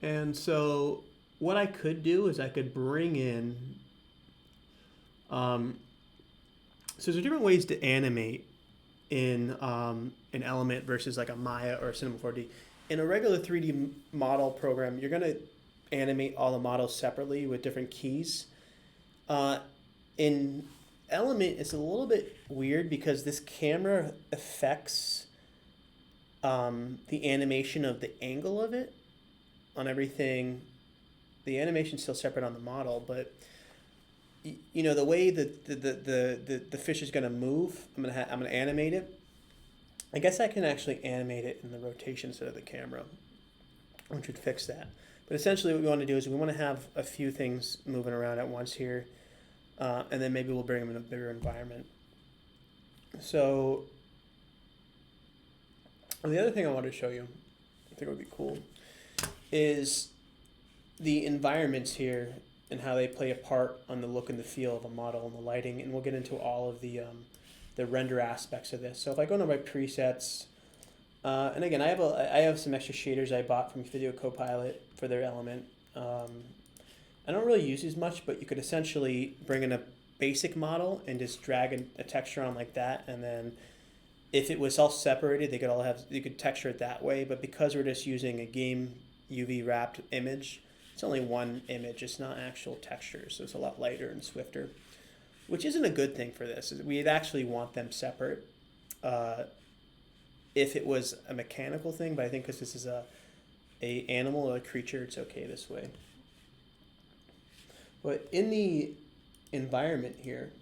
Speaker 1: And so what I could do is I could bring in, so there's different ways to animate in an Element versus like a Maya or a Cinema 4D. In a regular 3D model program, you're going to animate all the models separately with different keys. In Element, it's a little bit weird because this camera affects the animation of the angle of it on everything. The animation's still separate on the model, but you know the way that the fish is going to move, I'm gonna animate it. I guess I can actually animate it in the rotation instead of the camera, which would fix that. But essentially what we want to do is we want to have a few things moving around at once here, and then maybe we'll bring them in a bigger environment. So the other thing I wanted to show you, I think would be cool, is the environments here and how they play a part on the look and the feel of a model and the lighting, and we'll get into all of the render aspects of this. So if I go into my presets, and again, I have some extra shaders I bought from Video Copilot for their Element. I don't really use these much, but you could essentially bring in a basic model and just drag a texture on like that, and then if it was all separated, you could texture it that way. But because we're just using a game UV wrapped image, it's only one image. It's not actual texture, so it's a lot lighter and swifter, which isn't a good thing for this. We'd actually want them separate if it was a mechanical thing, but I think because this is a animal or a creature, it's okay this way. But in the environment here,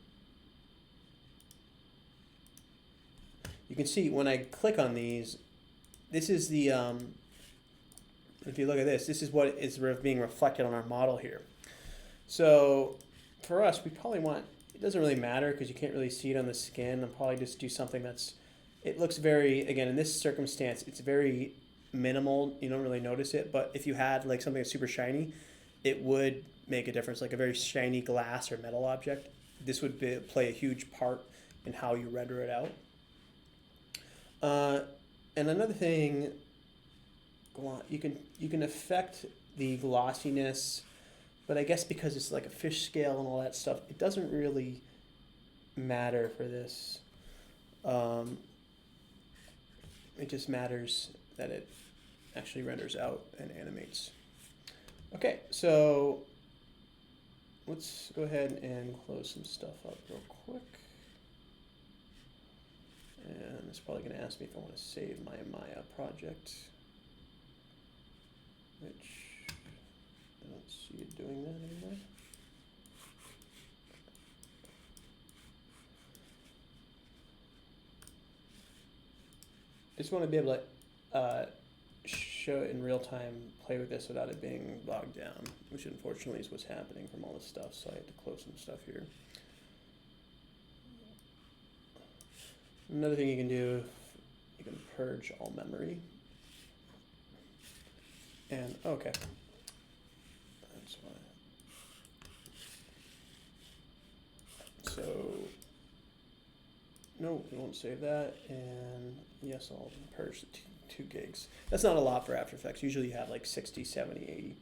Speaker 1: you can see when I click on these, this is the, if you look at this, this is what is being reflected on our model here. So for us, we probably want, it doesn't really matter because you can't really see it on the skin. I'll probably just do something that's, it looks very, again, in this circumstance, it's very minimal. You don't really notice it, but if you had like something that's super shiny, it would make a difference, like a very shiny glass or metal object. This would play a huge part in how you render it out. And another thing, you can affect the glossiness, but I guess because it's like a fish scale and all that stuff, it doesn't really matter for this. It just matters that it actually renders out and animates. Okay, so let's go ahead and close some stuff up real quick. And it's probably going to ask me if I want to save my Maya project, which I don't see it doing that anymore. I just want to be able to show it in real time, play with this without it being bogged down, which unfortunately is what's happening from all this stuff, so I had to close some stuff here. Another thing you can do, you can purge all memory. And, okay. That's why. So, no, we won't save that. And yes, I'll purge the 2 gigs. That's not a lot for After Effects. Usually you have like 60, 70, 80.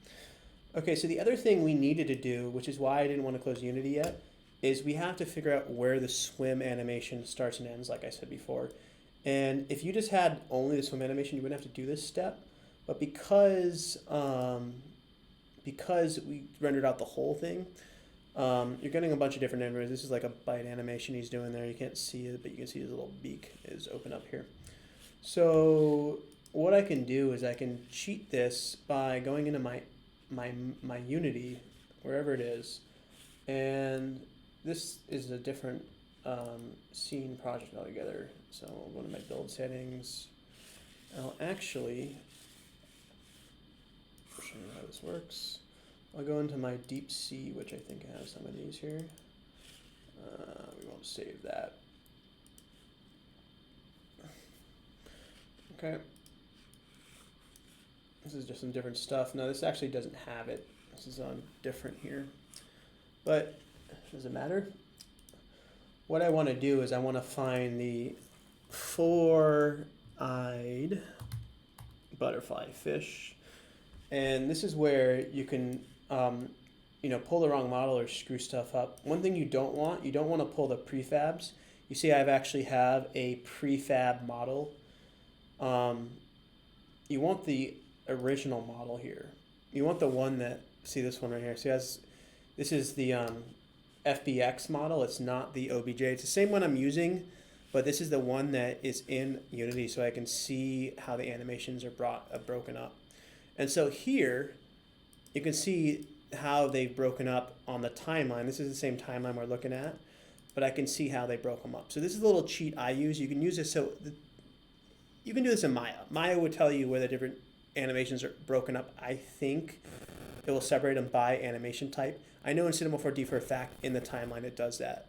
Speaker 1: Okay, so the other thing we needed to do, which is why I didn't want to close Unity yet, is we have to figure out where the swim animation starts and ends, like I said before. And if you just had only the swim animation, you wouldn't have to do this step. But because we rendered out the whole thing, you're getting a bunch of different animations. This is like a bite animation he's doing there. You can't see it, but you can see his little beak is open up here. So what I can do is I can cheat this by going into my Unity, wherever it is, and this is a different scene project altogether. So I'll go to my build settings. I'll actually show you how this works. I'll go into my deep sea, which I think has some of these here. We won't save that. Okay. This is just some different stuff. No, this actually doesn't have it. This is on different here. But does it matter? What I want to do is I want to find the 4-eyed butterfly fish. And this is where you can pull the wrong model or screw stuff up. One thing you don't want to pull the prefabs. You see I actually have a prefab model. You want the original model here. You want the one that, see this one right here. See, this is the FBX model. It's not the OBJ. It's the same one I'm using, but this is the one that is in Unity, so I can see how the animations are broken up. And so here, you can see how they've broken up on the timeline. This is the same timeline we're looking at, but I can see how they broke them up. So this is a little cheat I use. You can use this, so you can do this in Maya. Maya would tell you where the different animations are broken up. I think it will separate them by animation type. I know in Cinema 4D for a fact in the timeline it does that.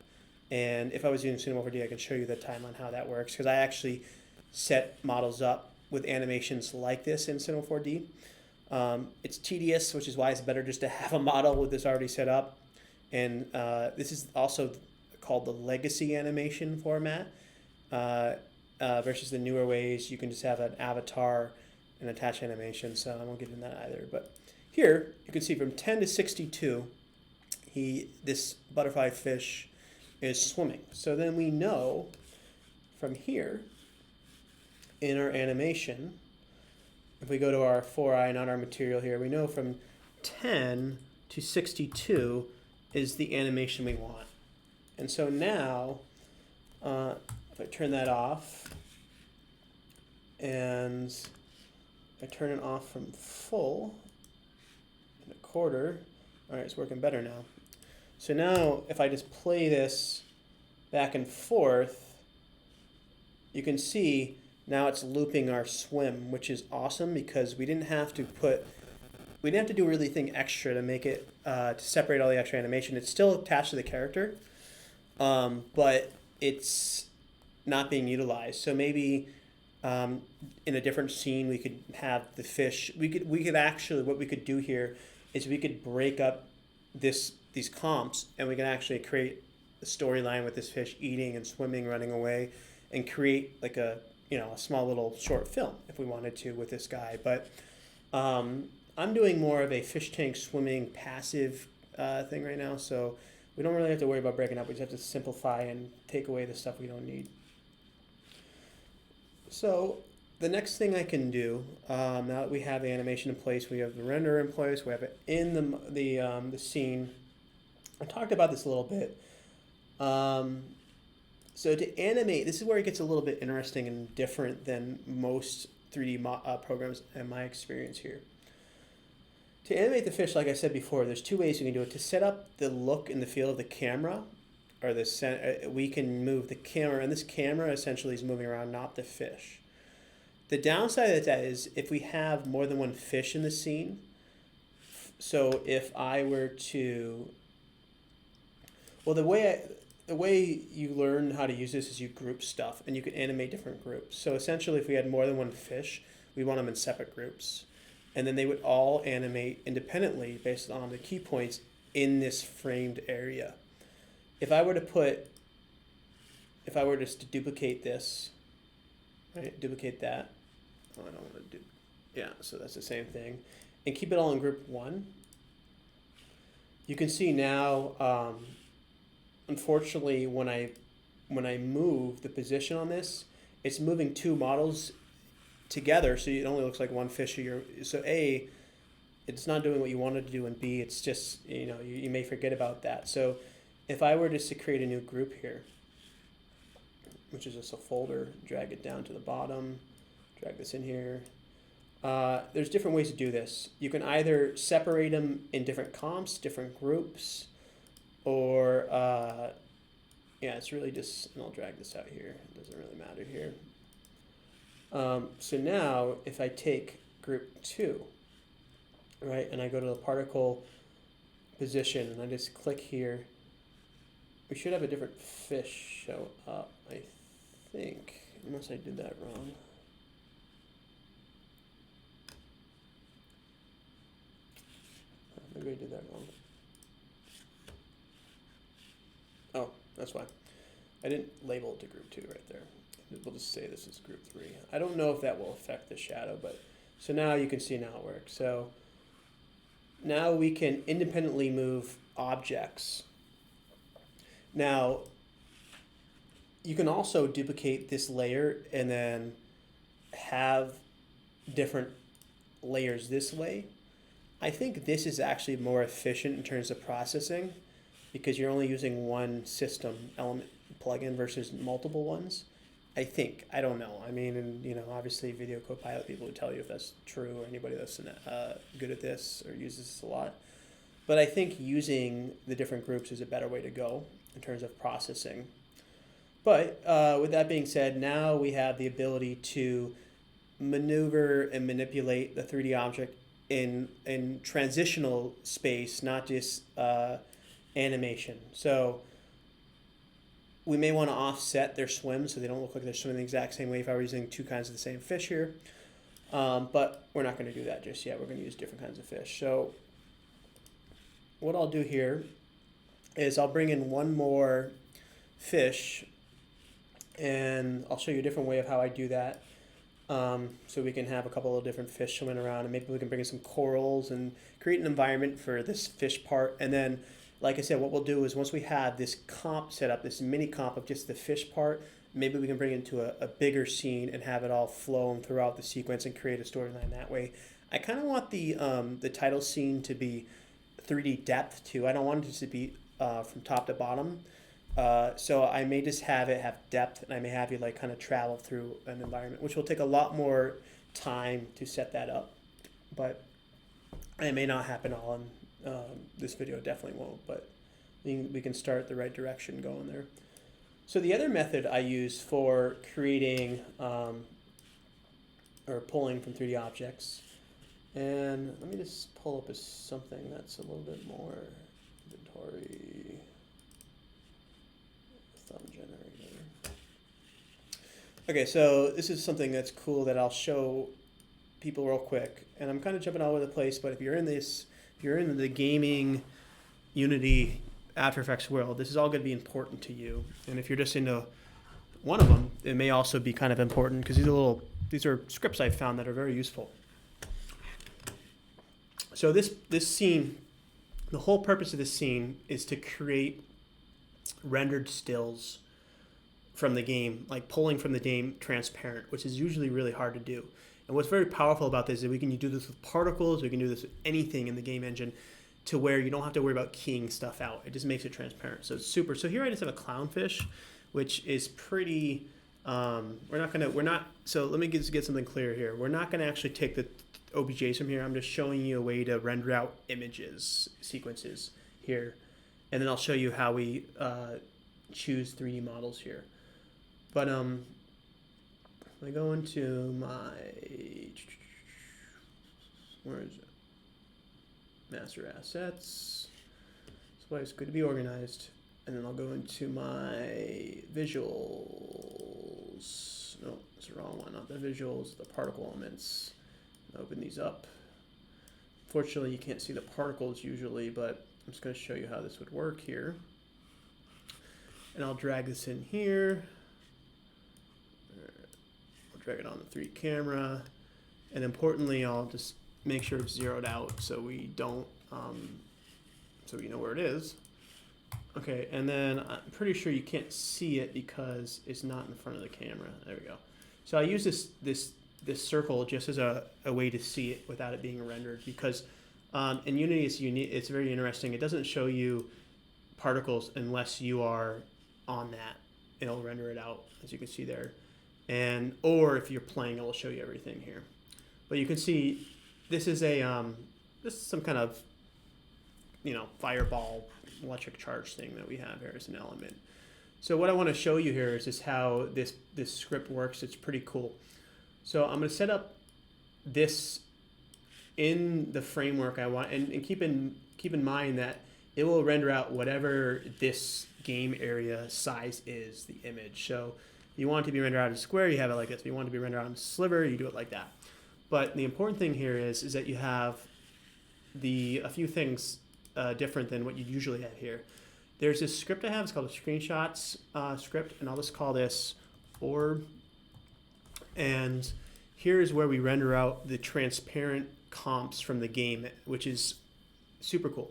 Speaker 1: And if I was using Cinema 4D, I can show you the timeline how that works, because I actually set models up with animations like this in Cinema 4D. It's tedious, which is why it's better just to have a model with this already set up. And this is also called the legacy animation format versus the newer ways. You can just have an avatar and attach animation, so I won't get into that either. But here, you can see from 10 to 62, this butterfly fish is swimming. So then we know from here in our animation, if we go to our 4-eye, not our material here, we know from 10 to 62 is the animation we want. And so now, if I turn that off, and I turn it off from full and a quarter, all right, it's working better now. So now if I just play this back and forth, you can see now it's looping our swim, which is awesome because we didn't have to do really anything extra to make it, to separate all the extra animation. It's still attached to the character, but it's not being utilized. So maybe in a different scene we could have the fish. We could actually, what we could do here is we could break up these comps, and we can actually create a storyline with this fish eating and swimming, running away, and create like a small little short film if we wanted to with this guy. But I'm doing more of a fish tank swimming passive thing right now, so we don't really have to worry about breaking up. We just have to simplify and take away the stuff we don't need. So the next thing I can do, now that we have the animation in place, we have the render in place, we have it in the scene. I talked about this a little bit. So to animate, this is where it gets a little bit interesting and different than most 3D programs in my experience here. To animate the fish, like I said before, there's two ways you can do it. To set up the look and the feel of the camera, or we can move the camera, and this camera essentially is moving around, not the fish. The downside of that is if we have more than one fish in the scene, so if I were to, well, the way you learn how to use this is you group stuff, and you can animate different groups. So essentially, if we had more than one fish, we want them in separate groups. And then they would all animate independently based on the key points in this framed area. If I were just to duplicate this, right, duplicate that. Oh, I don't want to do, yeah, so that's the same thing. And keep it all in group one. You can see now, unfortunately, when I move the position on this, it's moving two models together, so it only looks like one fish. So A, it's not doing what you wanted to do, and B, it's just, you may forget about that. So if I were just to create a new group here, which is just a folder, drag it down to the bottom, drag this in here. There's different ways to do this. You can either separate them in different comps, different groups, or it's really just, and I'll drag this out here. It doesn't really matter here. So now if I take group 2, right, and I go to the particle position and I just click here, we should have a different fish show up, I think, unless I did that wrong. Maybe I did that wrong. Oh, that's why. I didn't label it to group 2 right there. We'll just say this is group 3. I don't know if that will affect the shadow, but so now you can see now it works. So now we can independently move objects. Now you can also duplicate this layer and then have different layers this way. I think this is actually more efficient in terms of processing because you're only using one system element plugin versus multiple ones. I think. I don't know. I mean, and obviously Video Copilot people would tell you if that's true, or anybody that's good at this or uses this a lot. But I think using the different groups is a better way to go in terms of processing. But with that being said, now we have the ability to maneuver and manipulate the 3D object in transitional space, not just animation. So we may want to offset their swim so they don't look like they're swimming the exact same way if I were using two kinds of the same fish here. But we're not going to do that just yet. We're going to use different kinds of fish. So what I'll do here is I'll bring in one more fish, and I'll show you a different way of how I do that. So we can have a couple of different fish swimming around, and maybe we can bring in some corals and create an environment for this fish part. And then, like I said, what we'll do is once we have this comp set up, this mini comp of just the fish part, maybe we can bring it into a bigger scene and have it all flow throughout the sequence and create a storyline that way. I kind of want the title scene to be 3D depth too. I don't want it to be from top to bottom. So I may just have it have depth, and I may have you like kind of travel through an environment, which will take a lot more time to set that up. But it may not happen all in this video. Definitely won't. But we can start the right direction going there. So the other method I use for creating or pulling from 3D objects, and let me just pull up something that's a little bit more inventory. Thumb generator. Okay, so this is something that's cool that I'll show people real quick, and I'm kind of jumping all over the place, but if you're in the gaming Unity After Effects world, this is all going to be important to you. And if you're just into one of them, it may also be kind of important because these are scripts I found that are very useful. So this scene, the whole purpose of this scene is to create rendered stills from the game, like pulling from the game transparent, which is usually really hard to do. And what's very powerful about this is we can do this with particles, we can do this with anything in the game engine, to where you don't have to worry about keying stuff out. It just makes it transparent. So it's super. So here I just have a clownfish, which is pretty, so let me get something clear here. We're not gonna actually take the OBJs from here. I'm just showing you a way to render out images, sequences here. And then I'll show you how we choose 3D models here. But if I go into my, where is it? Master assets. That's why it's good to be organized. And then I'll go into my visuals. No, it's the wrong one. Not the visuals, the particle elements. Open these up. Fortunately, you can't see the particles usually, but I'm just going to show you how this would work here. And I'll drag this in here. I'll drag it on the 3D camera. And importantly, I'll just make sure it's zeroed out so we don't, so you know where it is. Okay, and then I'm pretty sure you can't see it because it's not in front of the camera. There we go. So I use this circle just as a way to see it without it being rendered, because in Unity it's very interesting. It doesn't show you particles unless you are on that. It'll render it out, as you can see there. Or if you're playing, it'll show you everything here. But you can see this is some kind of, fireball electric charge thing that we have here as an element. So what I want to show you here is just how this script works. It's pretty cool. So I'm going to set up this in the framework I want, and keep in mind that it will render out whatever this game area size is, the image. So if you want it to be rendered out as a square, you have it like this. If you want it to be rendered out in a sliver, you do it like that. But the important thing here is that you have a few things different than what you usually have here. There's this script I have. It's called a screenshots script, and I'll just call this orb. And here's where we render out the transparent comps from the game, which is super cool.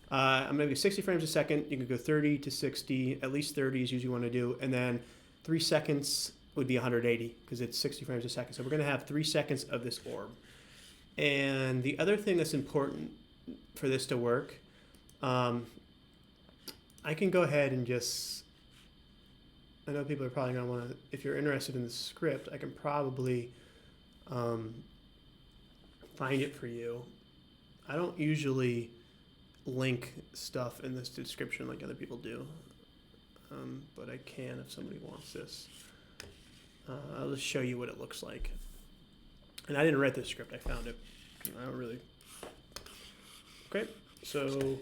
Speaker 1: I'm going to go 60 frames a second. You can go 30 to 60. At least 30 is usually what I do. And then 3 seconds would be 180 because it's 60 frames a second. So we're going to have 3 seconds of this orb. And the other thing that's important for this to work, I can go ahead and just, I know people are probably going to want to, if you're interested in the script, I can probably find it for you. I don't usually link stuff in this description like other people do, but I can if somebody wants this. I'll just show you what it looks like. And I didn't write this script, I found it. I don't really. Okay, so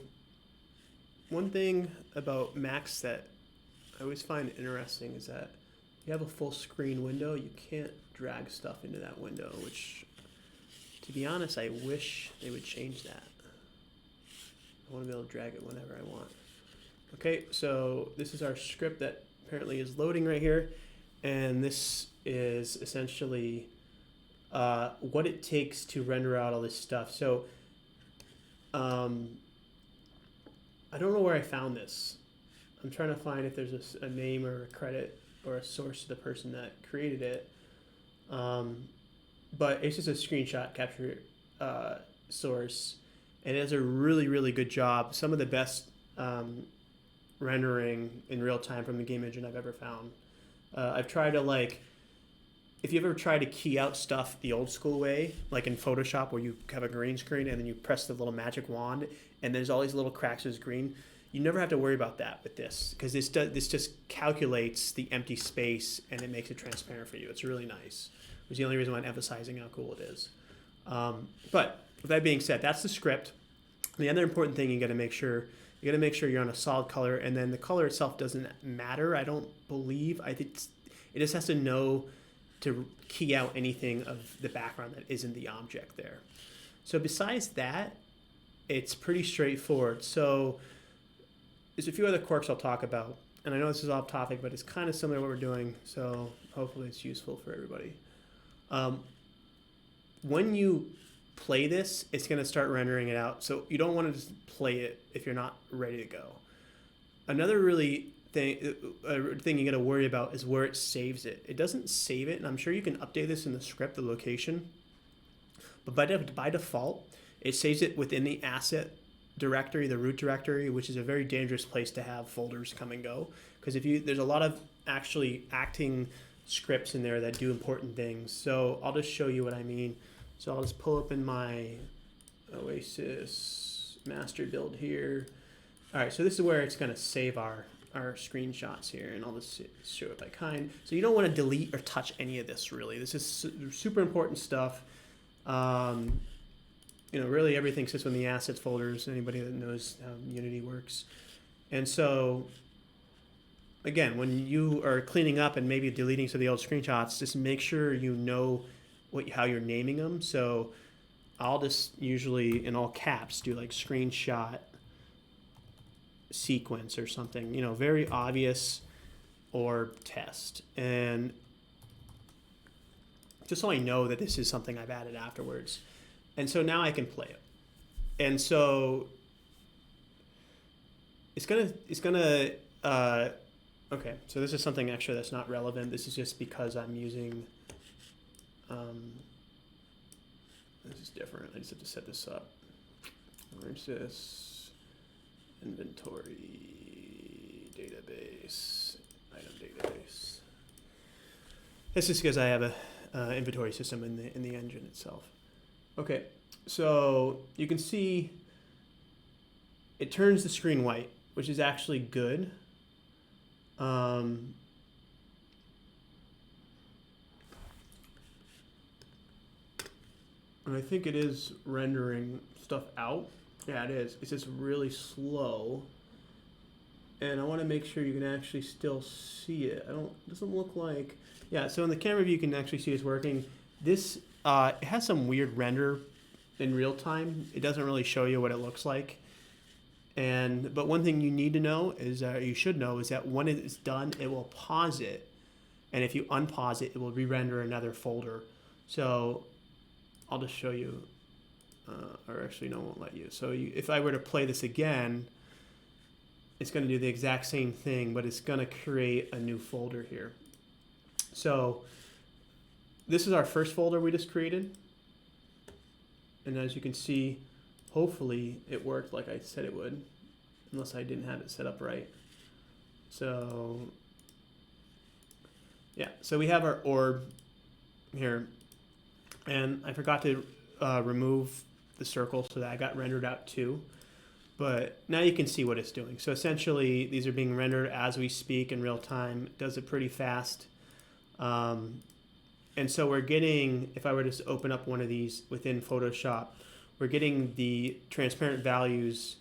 Speaker 1: one thing about Max that I always find interesting is that you have a full screen window, you can't drag stuff into that window, which, to be honest, I wish they would change that. I want to be able to drag it whenever I want. Okay, so this is our script that apparently is loading right here, and this is essentially what it takes to render out all this stuff. So I don't know where I found this. I'm trying to find if there's a name or a credit or a source to the person that created it. But it's just a screenshot capture source, and it does a really, really good job. Some of the best rendering in real time from the game engine I've ever found. I've tried to like, if you ever try to key out stuff the old school way, like in Photoshop where you have a green screen and then you press the little magic wand and there's all these little cracks as green, you never have to worry about that with this, because this just calculates the empty space and it makes it transparent for you. It's really nice. It's the only reason why I'm emphasizing how cool it is. But with that being said, that's the script. The other important thing you got to make sure you're on a solid color, and then the color itself doesn't matter. I don't believe. I think it just has to know to key out anything of the background that isn't the object there. So besides that, it's pretty straightforward. So there's a few other quirks I'll talk about, and I know this is off topic, but it's kind of similar to what we're doing, so hopefully it's useful for everybody. When you play this, it's going to start rendering it out, so you don't want to just play it if you're not ready to go. Another really thing you got to worry about is where it saves it. It doesn't save it, and I'm sure you can update this in the script, the location, but by default, it saves it within the asset directory, the root directory, which is a very dangerous place to have folders come and go, because there's a lot of actually acting scripts in there that do important things. So I'll just show you what I mean. So I'll just pull up in my Oasis master build here. All right, so this is where it's going to save our screenshots here, and I'll just show it by kind. So you don't want to delete or touch any of this, really. This is super important stuff. Really everything sits in the assets folders, anybody that knows how Unity works. And so, again, when you are cleaning up and maybe deleting some of the old screenshots, just make sure you know how you're naming them. So I'll just usually, in all caps, do like screenshot sequence or something, very obvious, or test. And just so I know that this is something I've added afterwards. And so now I can play it. And so it's gonna okay, so this is something actually that's not relevant. This is just because I'm using, this is different. I just have to set this up. Where's this? Inventory database, item database. This is because I have a inventory system in the engine itself. Okay, so you can see it turns the screen white, which is actually good. And I think it is rendering stuff out. Yeah, it is. It's just really slow. And I want to make sure you can actually still see it. It doesn't look like, yeah, so in the camera view you can actually see it's working. This, it has some weird render in real time. It doesn't really show you what it looks like. But one thing you need to know is, you should know, is that when it is done, it will pause it. And if you unpause it, it will re-render another folder. So I'll just show you, or actually no, it won't let you. So if I were to play this again, it's going to do the exact same thing, but it's going to create a new folder here. So this is our first folder we just created. And as you can see, hopefully it worked like I said it would, unless I didn't have it set up right. So yeah, so we have our orb here, and I forgot to remove the circle, so that got rendered out too. But now you can see what it's doing. So essentially, these are being rendered as we speak in real time. It does it pretty fast. And so we're getting, if I were to open up one of these within Photoshop, we're getting the transparent values.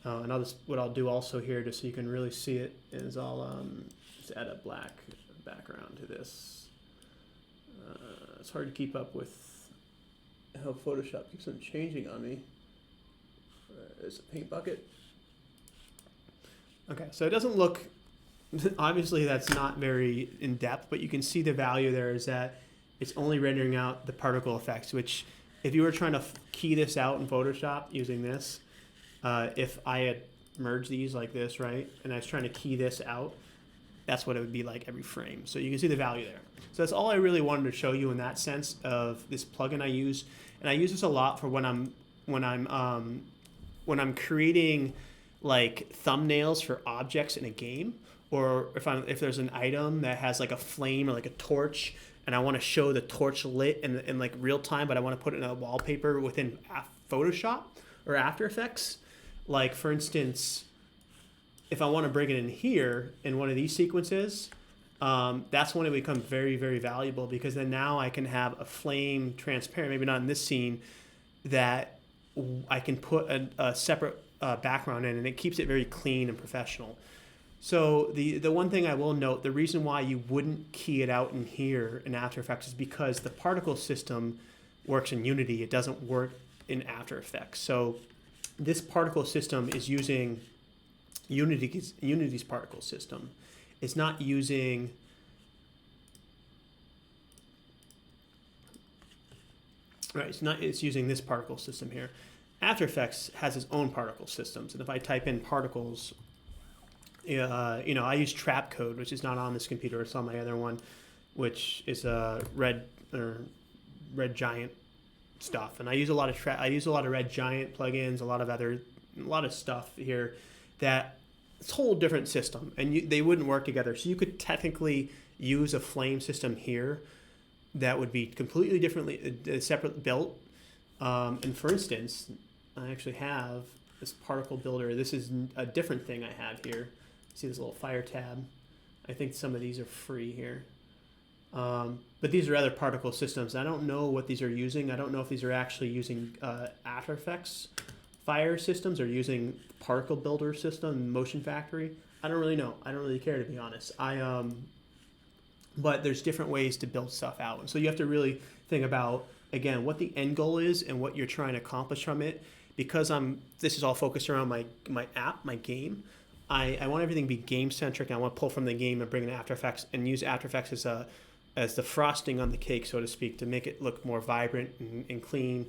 Speaker 1: And what I'll do also here, just so you can really see it, is I'll just add a black background to this. It's hard to keep up with how Photoshop keeps on changing on me. There's a paint bucket. Okay, so it doesn't look, obviously that's not very in depth, but you can see the value there is that it's only rendering out the particle effects, which if you were trying to key this out in Photoshop using this, if I had merged these like this, right, and I was trying to key this out, that's what it would be like every frame. So you can see the value there. So that's all I really wanted to show you in that sense of this plugin I use. and I use this a lot for when I'm creating like thumbnails for objects in a game, or if there's an item that has like a flame or like a torch, and I want to show the torch lit in like real time, but I want to put it in a wallpaper within Photoshop or After Effects. Like for instance, if I want to bring it in here in one of these sequences, that's when it becomes very, very valuable, because then now I can have a flame transparent, maybe not in this scene, that I can put a separate background in, and it keeps it very clean and professional. So the one thing I will note, the reason why you wouldn't key it out in here in After Effects is because the particle system works in Unity. It doesn't work in After Effects. So this particle system is using Unity's particle system. It's not using it's using this particle system here. After Effects has its own particle systems, and if I type in particles, I use trap code, which is not on this computer. It's on my other one, which is a red giant stuff. And I use a lot of red giant plugins, a lot of stuff here that it's a whole different system, and they wouldn't work together. So you could technically use a flame system here that would be completely differently separate built. And for instance, I actually have this particle builder. This is a different thing I have here. See this little fire tab? I think some of these are free here. But these are other particle systems. I don't know what these are using. I don't know if these are actually using After Effects fire systems or using particle builder system, Motion Factory. I don't really know. I don't really care, to be honest. But there's different ways to build stuff out. And so you have to really think about, again, what the end goal is and what you're trying to accomplish from it. Because this is all focused around my app, my game. I want everything to be game-centric. I want to pull from the game and bring in After Effects and use After Effects as the frosting on the cake, so to speak, to make it look more vibrant and clean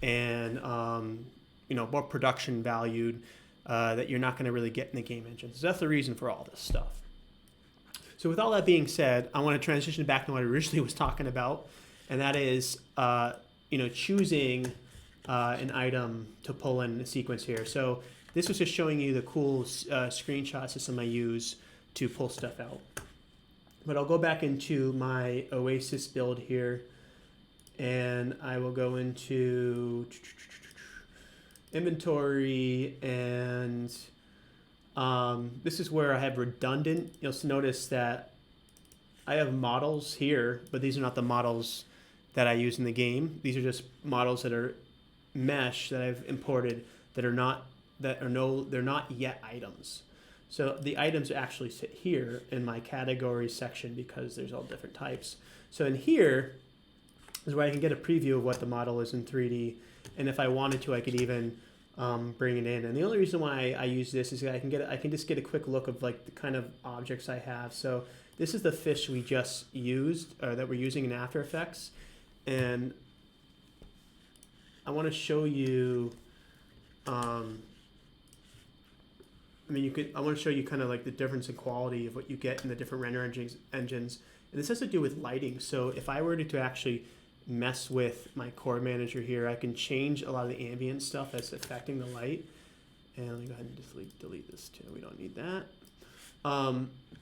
Speaker 1: and more production valued that you're not going to really get in the game engine. So that's the reason for all this stuff. So with all that being said, I want to transition back to what I originally was talking about, and that is choosing an item to pull in the sequence here. So this was just showing you the cool screenshot system I use to pull stuff out. But I'll go back into my Oasis build here, and I will go into inventory, and this is where I have redundant. You'll notice that I have models here, but these are not the models that I use in the game. These are just models that are mesh that I've imported they're not yet items. So the items actually sit here in my categories section because there's all different types. So in here is where I can get a preview of what the model is in 3D, and if I wanted to, I could even bring it in. And the only reason why I use this is that I can just get a quick look of like the kind of objects I have. So this is the fish we just used, or that we're using in After Effects, and I want to show you. I want to show you kind of like the difference in quality of what you get in the different render engines. And this has to do with lighting. So if I were to actually mess with my core manager here, I can change a lot of the ambient stuff that's affecting the light. And let me go ahead and just delete this too. We don't need that.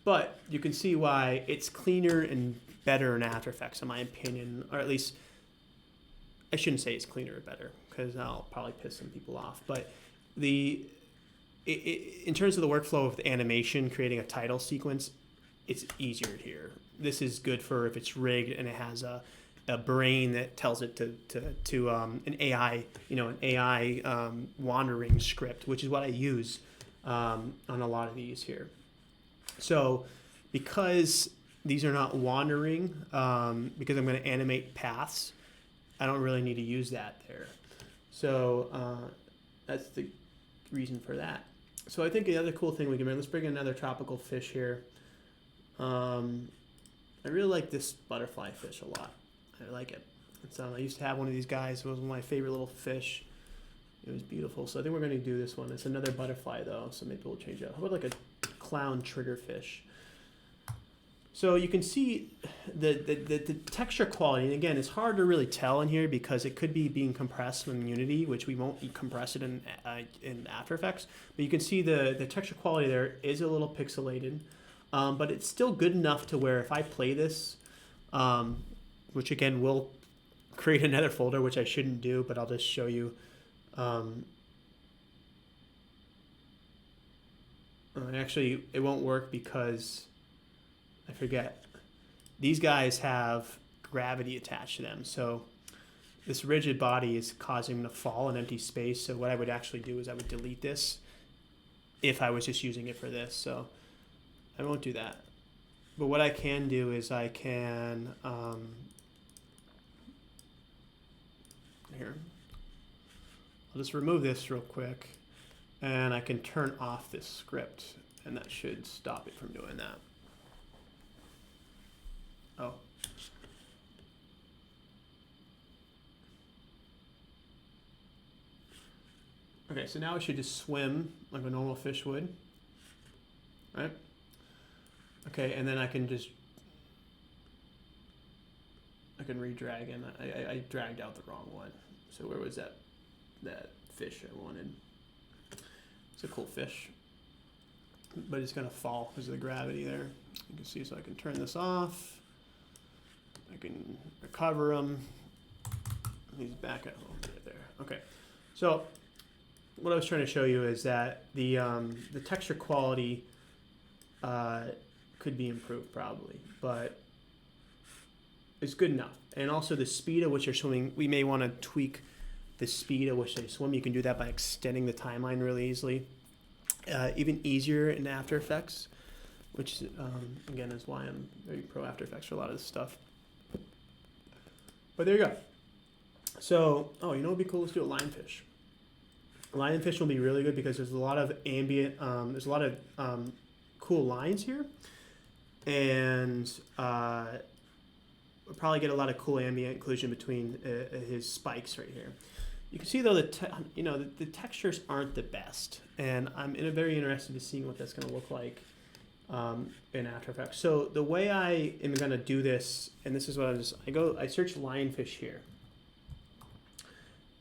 Speaker 1: But you can see why it's cleaner and better in After Effects, in my opinion, or at least I shouldn't say it's cleaner or better because I'll probably piss some people off. But in terms of the workflow of the animation, creating a title sequence, it's easier here. This is good for if it's rigged and it has a brain that tells it to an AI wandering script, which is what I use on a lot of these here. So because these are not wandering, because I'm going to animate paths, I don't really need to use that there. So that's the reason for that. So I think the other cool thing we can bring, let's bring in another tropical fish here. I really like this butterfly fish a lot. I like it. I used to have one of these guys. It was one of my favorite little fish. It was beautiful. So I think we're going to do this one. It's another butterfly though, so maybe we'll change it up. How about like a clown triggerfish? So you can see the texture quality, and again, it's hard to really tell in here because it could be being compressed in Unity, which we won't compress it in After Effects. But you can see the texture quality there is a little pixelated, but it's still good enough to where if I play this, which again will create another folder, which I shouldn't do, but I'll just show you. Actually, it won't work because I forget. These guys have gravity attached to them, so this rigid body is causing them to fall in empty space. So what I would actually do is I would delete this if I was just using it for this. So I won't do that. But what I can do is I can here. I'll just remove this real quick, and I can turn off this script, and that should stop it from doing that. Oh. Okay, so now it should just swim like a normal fish would, right? Okay, and then I can redrag in. I dragged out the wrong one. So where was that fish I wanted? It's a cool fish, but it's gonna fall because of the gravity there. You can see, so I can turn this off. I can recover him. He's back at home right there. Okay, so what I was trying to show you is that the texture quality could be improved probably, but it's good enough. And also the speed at which they're swimming, we may want to tweak the speed at which they swim. You can do that by extending the timeline really easily. Even easier in After Effects, which again is why I'm very pro After Effects for a lot of this stuff. But there you go. So, oh, you know what would be cool? Let's do a lionfish. Lionfish will be really good because there's a lot of ambient, there's a lot of cool lines here. And we'll probably get a lot of cool ambient occlusion between his spikes right here. You can see though the textures aren't the best, and I'm very interested to see what that's going to look like in After Effects. So the way I am going to do this, and this is what I search lionfish here,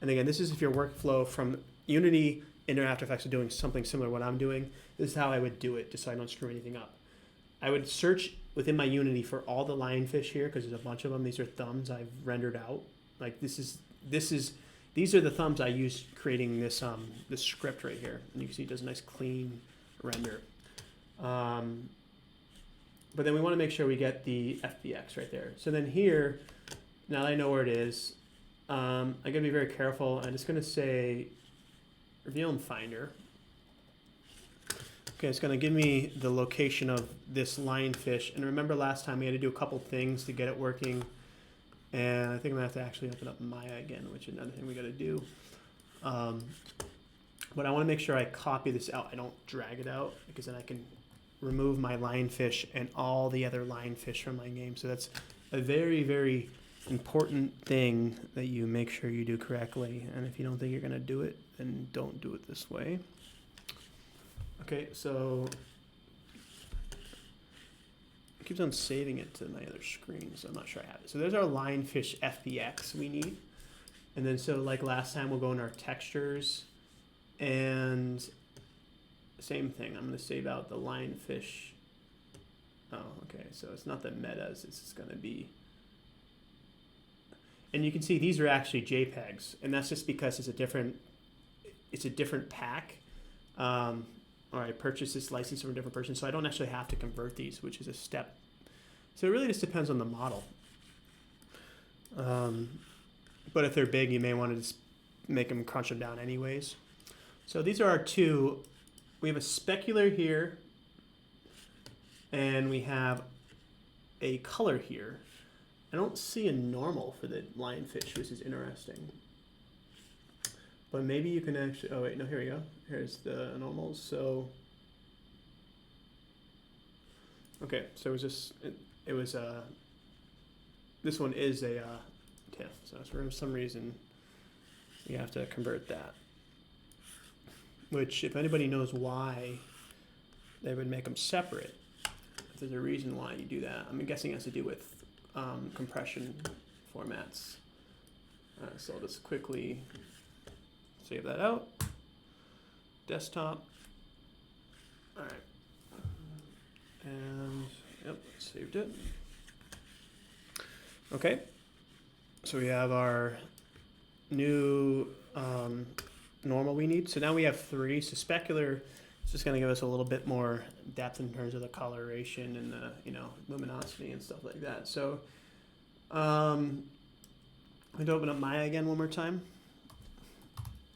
Speaker 1: and again, this is if your workflow from Unity into After Effects are doing something similar to what I'm doing. This is how I would do it, just so I don't screw anything up. I would search within my Unity for all the lionfish here because there's a bunch of them. These are thumbs I've rendered out. Like these are the thumbs I used creating this this script right here. And you can see it does a nice clean render. But then we want to make sure we get the FBX right there. So then here, now that I know where it is, I gotta be very careful. I'm just gonna say reveal in Finder. Okay, it's gonna give me the location of this lionfish. And remember last time we had to do a couple things to get it working. And I think I'm gonna have to actually open up Maya again, which is another thing we gotta do. But I wanna make sure I copy this out. I don't drag it out because then I can remove my lionfish and all the other lionfish from my game. So that's a very, very important thing that you make sure you do correctly. And if you don't think you're gonna do it, then don't do it this way. Okay, so it keeps on saving it to my other screen, so I'm not sure I have it. So there's our lionfish FBX we need. And then so like last time, we'll go in our textures and same thing. I'm gonna save out the lionfish. Oh, okay, so it's not the metas, it's just gonna be, and you can see these are actually JPEGs, and that's just because it's a different pack. Or I purchased this license from a different person, so I don't actually have to convert these, which is a step. So it really just depends on the model. But if they're big, you may want to just make them crunch them down anyways. So these are our two. We have a specular here, and we have a color here. I don't see a normal for the lionfish, which is interesting. But maybe you can actually, oh wait, no, here we go. Here's the normals. So, okay, so it was just, this one is a TIFF. So for some reason, you have to convert that. Which, if anybody knows why they would make them separate, if there's a reason why you do that. I'm guessing it has to do with compression formats. So I'll just quickly save that out. Desktop. All right. And yep, saved it. Okay. So we have our new normal we need. So now we have 3. So specular is just going to give us a little bit more depth in terms of the coloration and the luminosity and stuff like that. So I'm going to open up Maya again one more time,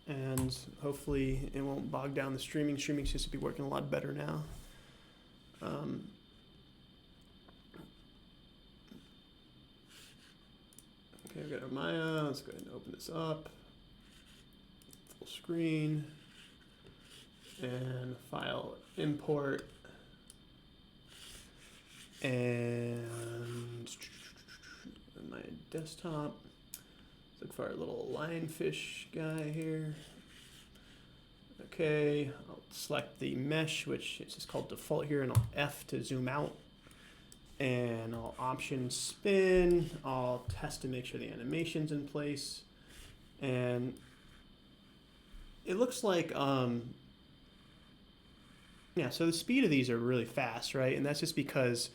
Speaker 1: and hopefully it won't bog down the streaming. Streaming seems to be working a lot better now. Okay, I've got our Maya. Let's go ahead and open this up. Full screen. And file import. And my desktop. Let's look for our little lionfish guy here. Okay, I'll select the mesh, which is just called default here, and I'll F to zoom out. And I'll option spin. I'll test to make sure the animation's in place. And it looks like, yeah, so the speed of these are really fast, right? And that's just because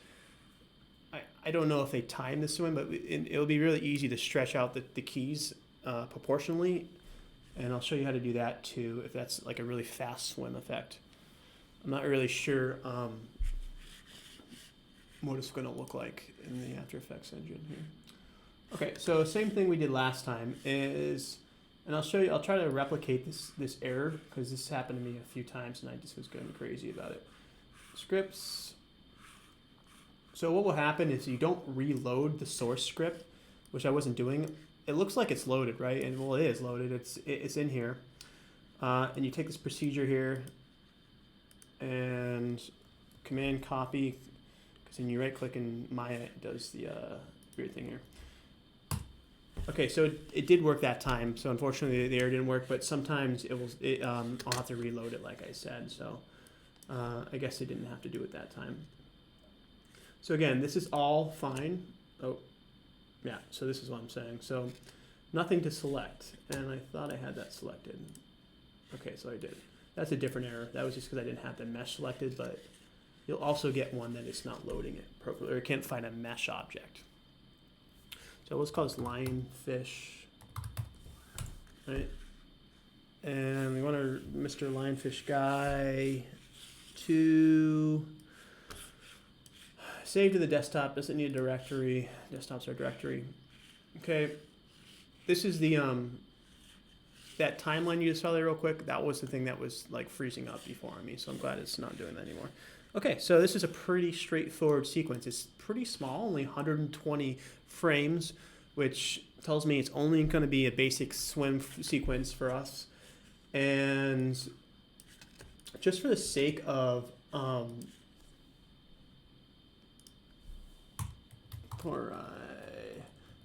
Speaker 1: I don't know if they time this one, but it'll be really easy to stretch out the keys proportionally. And I'll show you how to do that too, if that's like a really fast swim effect. I'm not really sure what it's going to look like in the After Effects engine here. Okay, so same thing we did last time is, and I'll show you, I'll try to replicate this error because this happened to me a few times and I just was going crazy about it. Scripts. So what will happen is you don't reload the source script, which I wasn't doing. It looks like it's loaded, right? And well, it is loaded. It's in here. And you take this procedure here and command copy, because then you right click and Maya does the weird thing here. Okay, so it did work that time. So unfortunately the error didn't work, but sometimes I'll have to reload it like I said. So I guess it didn't have to do it that time. So again, this is all fine. Oh, yeah, so this is what I'm saying. So nothing to select, and I thought I had that selected. Okay, so I did. That's a different error. That was just because I didn't have the mesh selected, but you'll also get one that it's not loading it properly, or it can't find a mesh object. So let's call this lionfish, right? And we want our Mr. Lionfish guy to save to the desktop. Doesn't need a directory. Desktop's our directory. Okay, this is the that timeline you just saw there real quick. That was the thing that was like freezing up before on me. So I'm glad it's not doing that anymore. Okay, so this is a pretty straightforward sequence. It's pretty small, only 120 frames, which tells me it's only going to be a basic swim sequence for us. And just for the sake of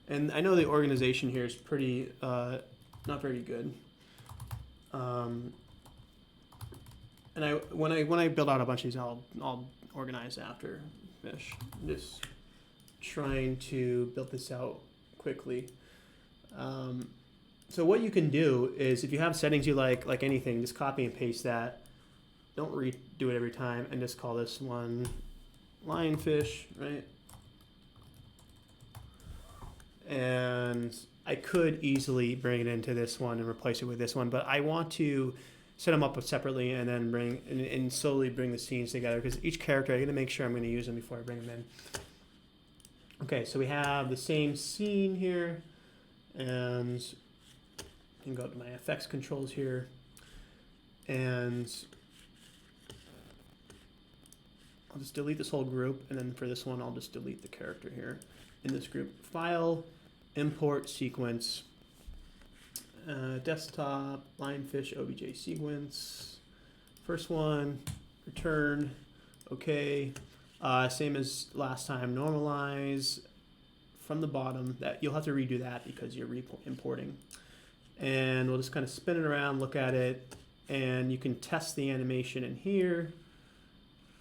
Speaker 1: and I know the organization here is pretty not very good. And when I build out a bunch of these, I'll organize after fish. I'm just trying to build this out quickly. So what you can do is, if you have settings you like anything, just copy and paste that. Don't redo it every time, and just call this one lionfish, right? And I could easily bring it into this one and replace it with this one, but I want to set them up separately and then bring and slowly bring the scenes together, because each character, I'm going to make sure I'm going to use them before I bring them in. Okay, so we have the same scene here, and I can go up to my effects controls here, and I'll just delete this whole group, and then for this one I'll just delete the character here in this group. File, import sequence, desktop, lionfish, obj sequence. First one, return, okay. Same as last time, normalize from the bottom. That you'll have to redo that because you're importing. And we'll just kind of spin it around, look at it, and you can test the animation in here.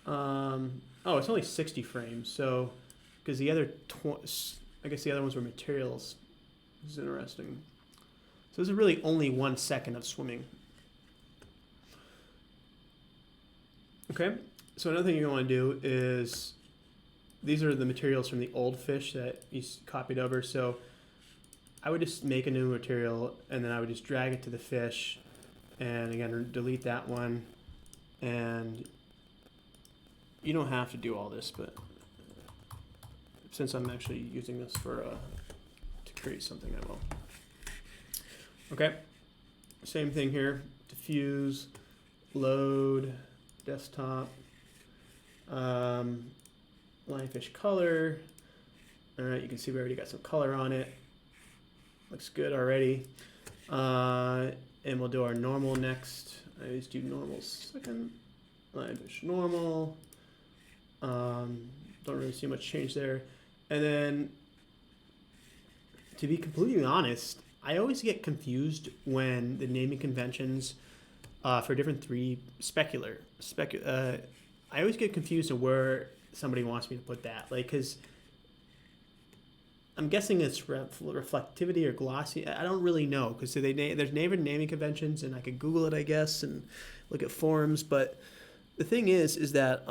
Speaker 1: Oh, Oh, it's only 60 frames. So, because the other, I guess the other ones were materials. This is interesting. So this is really only 1 second of swimming. Okay. So another thing you want to do is, these are the materials from the old fish that you copied over. So I would just make a new material and then I would just drag it to the fish and again delete that one. And you don't have to do all this, but since I'm actually using this for to create something, I will. Okay, same thing here. Diffuse, load, desktop, lionfish color. All right, you can see we already got some color on it. Looks good already. And we'll do our normal next. I always do normal second. Lionfish normal. Don't really see much change there. And then, to be completely honest, I always get confused when the naming conventions for different 3D specular. I always get confused on where somebody wants me to put that. Like, because I'm guessing it's reflectivity or glossy. I don't really know, because there's naming conventions, and I could Google it, I guess, and look at forums. But the thing is that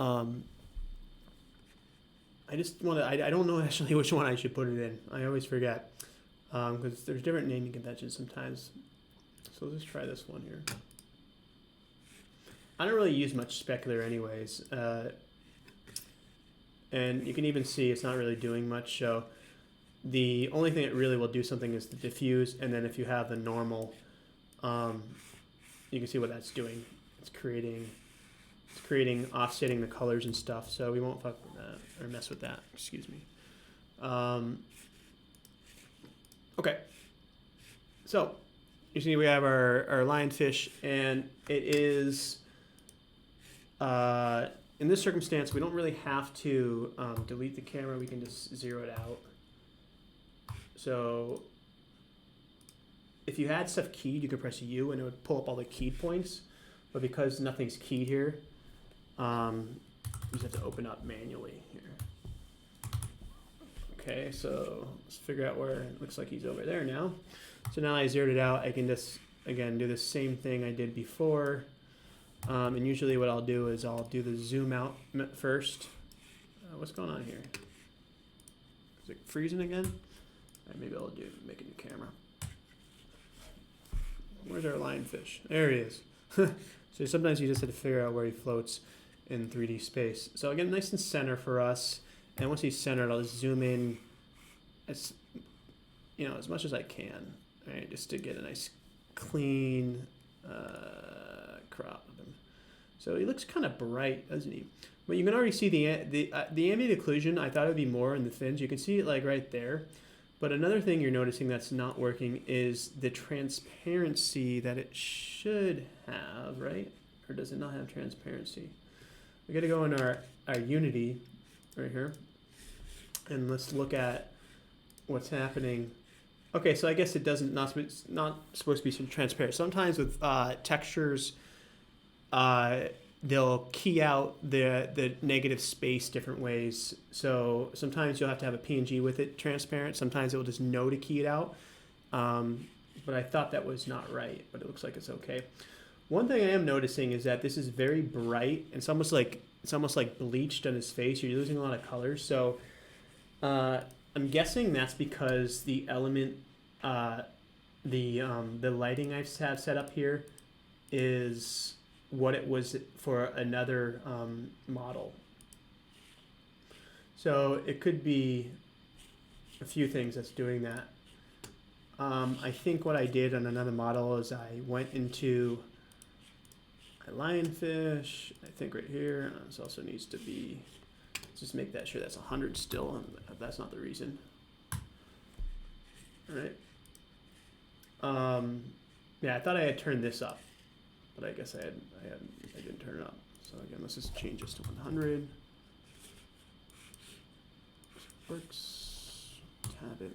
Speaker 1: I just want to. I don't know actually which one I should put it in. I always forget, because there's different naming conventions sometimes. So let's try this one here. I don't really use much specular anyways, and you can even see it's not really doing much. So the only thing that really will do something is the diffuse, and then if you have the normal, you can see what that's doing. It's creating offsetting the colors and stuff. So we won't fuck with that or mess with that. Excuse me. Okay. So you see we have our lionfish, and it is in this circumstance we don't really have to delete the camera. We can just zero it out. So if you had stuff keyed, you could press U and it would pull up all the keyed points. But because nothing's keyed here, you just have to open up manually here. Okay, so let's figure out where it looks like he's over there now. So now I zeroed it out. I can just, again, do the same thing I did before. And usually what I'll do is I'll do the zoom out first. What's going on here? Is it freezing again? Maybe I'll make a new camera. Where's our lionfish? There he is. So sometimes you just have to figure out where he floats in 3D space. So again, nice and center for us. And once he's centered, I'll just zoom in as much as I can, right? Just to get a nice clean crop of him. So he looks kind of bright, doesn't he? But you can already see the ambient occlusion. I thought it would be more in the fins. You can see it like right there. But another thing you're noticing that's not working is the transparency that it should have, right? Or does it not have transparency? We got to go in our Unity right here, and let's look at what's happening. Okay, so I guess it's not supposed to be transparent. Sometimes with textures, they'll key out the negative space different ways. So sometimes you'll have to have a PNG with it transparent. Sometimes it will just know to key it out. But I thought that was not right, but it looks like it's okay. One thing I am noticing is that this is very bright. It's almost like bleached on his face. You're losing a lot of colors. So I'm guessing that's because the element, the lighting I have set up here is what it was for another model. So it could be a few things that's doing that. I think what I did on another model is I went into my lionfish, I think right here. This also needs to be, let's just make that sure that's 100 still, if that's not the reason. All right. Yeah, I thought I had turned this up, but I guess I didn't turn it up. So again, let's just change this to 100. Works. Tab it.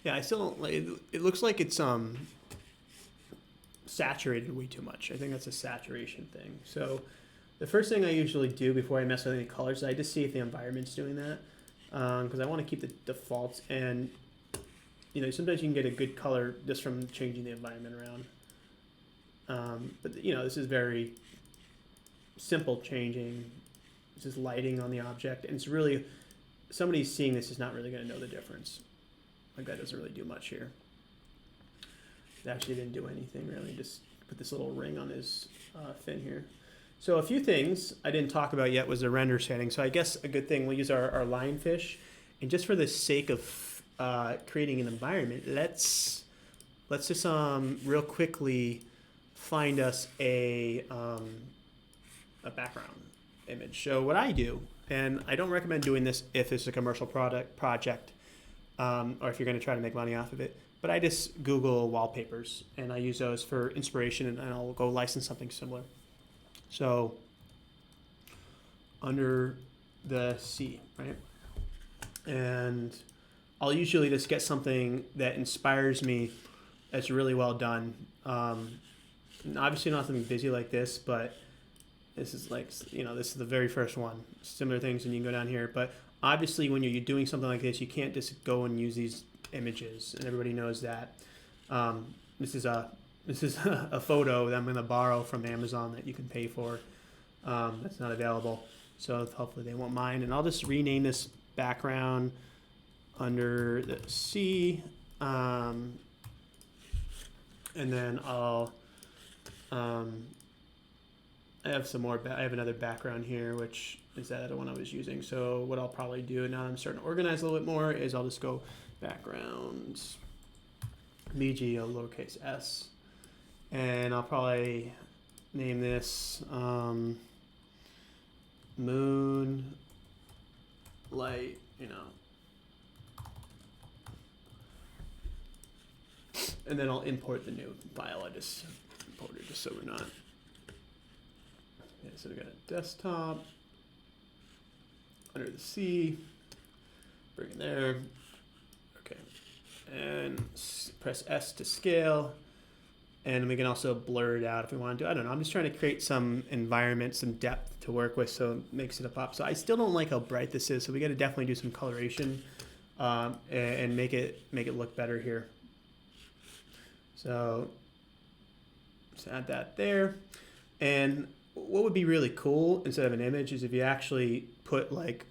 Speaker 1: Yeah, I still don't like it. It looks like it's saturated way too much. I think that's a saturation thing. So the first thing I usually do before I mess with any colors is I just see if the environment's doing that, because I want to keep the defaults. And you know, sometimes you can get a good color just from changing the environment around. But you know, this is very simple changing. This is lighting on the object, and it's really, somebody seeing this is not really going to know the difference. Like that doesn't really do much here. It actually didn't do anything really. Just put this little ring on his fin here. So a few things I didn't talk about yet was the render setting. So I guess a good thing, we'll use our lionfish, and just for the sake of creating an environment, let's just real quickly find us a background image. So what I do, and I don't recommend doing this if it's a commercial project, or if you're going to try to make money off of it, but I just Google wallpapers and I use those for inspiration, and I'll go license something similar. So under the sea, right? And I'll usually just get something that inspires me that's really well done. Obviously not something busy like this, but this is like, you know, this is the very first one. Similar things, and you can go down here. But obviously when you're doing something like this, you can't just go and use these images, and everybody knows that. This is a photo that I'm going to borrow from Amazon that you can pay for. That's not available, so hopefully they won't mind. And I'll just rename this background under the sea, and then I'll I have some more. I have another background here, which is that other one I was using. So what I'll probably do now that I'm starting to organize a little bit more is I'll just go backgrounds, BG, lowercase s, and I'll probably name this moon light, you know, and then I'll import the new file. I just imported it just so we're not. Yeah, so we got a desktop under the sea. Bring it there. Okay, and press S to scale, and we can also blur it out if we want to. I don't know. I'm just trying to create some environment, some depth to work with, so it makes it a pop. So I still don't like how bright this is, so we got to definitely do some coloration and make it look better here. So let's add that there. And what would be really cool instead of an image is if you actually put, like,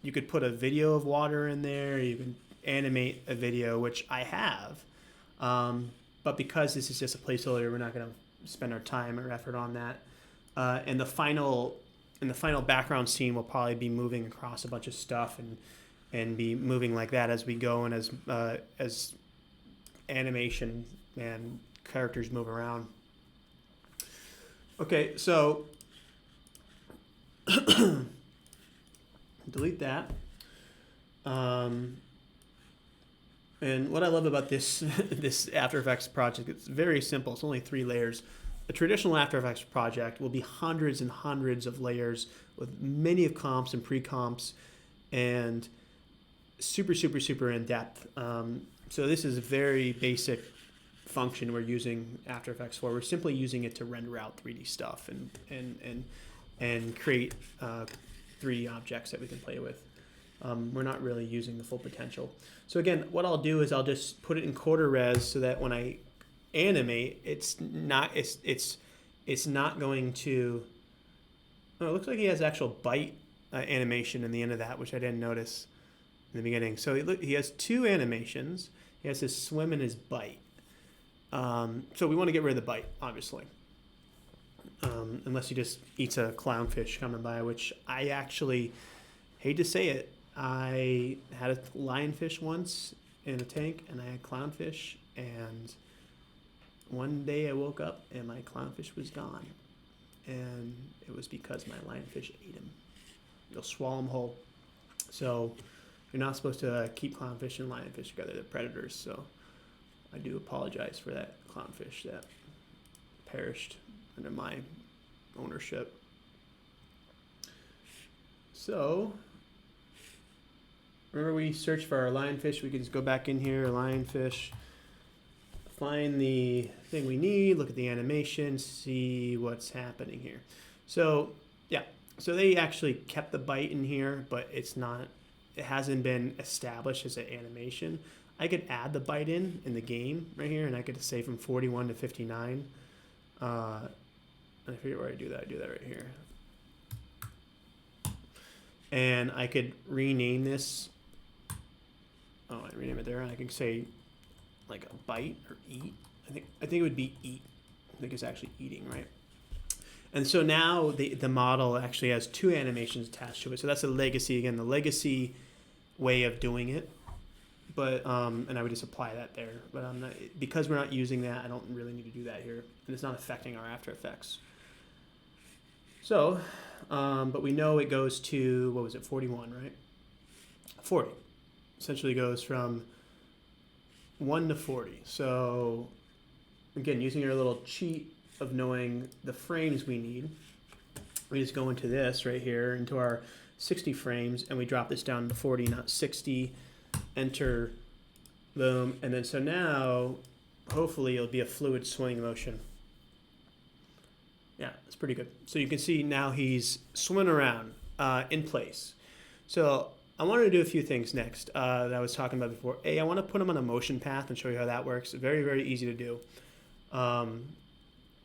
Speaker 1: you could put a video of water in there, you can animate a video, which I have, but because this is just a placeholder, we're not going to spend our time or effort on that. And the final background scene will probably be moving across a bunch of stuff and be moving like that as we go, and as animation and characters move around. Okay, so delete that. And what I love about this this After Effects project, it's very simple. It's only 3 layers. A traditional After Effects project will be hundreds and hundreds of layers with many of comps and pre-comps and super, super, super in depth. So this is a very basic function we're using After Effects for. We're simply using it to render out 3D stuff and create 3D objects that we can play with. We're not really using the full potential. So again, what I'll do is I'll just put it in quarter res so that when I animate, it's not going to. Oh, it looks like he has actual bite animation in the end of that, which I didn't notice in the beginning. So he has 2 animations. He has his swim and his bite. So we want to get rid of the bite, obviously. Unless he just eats a clownfish coming by, which I actually hate to say it. I had a lionfish once in a tank, and I had clownfish, and one day I woke up and my clownfish was gone. And it was because my lionfish ate him. You'll swallow him whole. So you're not supposed to keep clownfish and lionfish together. They're predators, so I do apologize for that clownfish that perished under my ownership. So remember, we searched for our lionfish. We can just go back in here, lionfish, find the thing we need, look at the animation, see what's happening here. So yeah, so they actually kept the byte in here, but it hasn't been established as an animation. I could add the byte in the game right here, and I could say from 41 to 59. I forget where I do that. I do that right here. And I could rename this. Oh, I rename it there, and I can say like a byte or eat. I think it would be eat. I think it's actually eating, right? And so now the model actually has two animations attached to it. So that's a legacy, again, the legacy way of doing it. But and I would just apply that there. But I'm not, because we're not using that, I don't really need to do that here, and it's not affecting our After Effects. So, but we know it goes to, what was it, 41, right? 40. Essentially goes from 1 to 40. So again, using our little cheat of knowing the frames we need, we just go into this right here, into our 60 frames, and we drop this down to 40, not 60. Enter, boom, and then so now, hopefully it'll be a fluid swing motion. Yeah, it's pretty good. So you can see now he's swimming around in place. So I wanted to do a few things next that I was talking about before. I want to put him on a motion path and show you how that works. Very, very easy to do.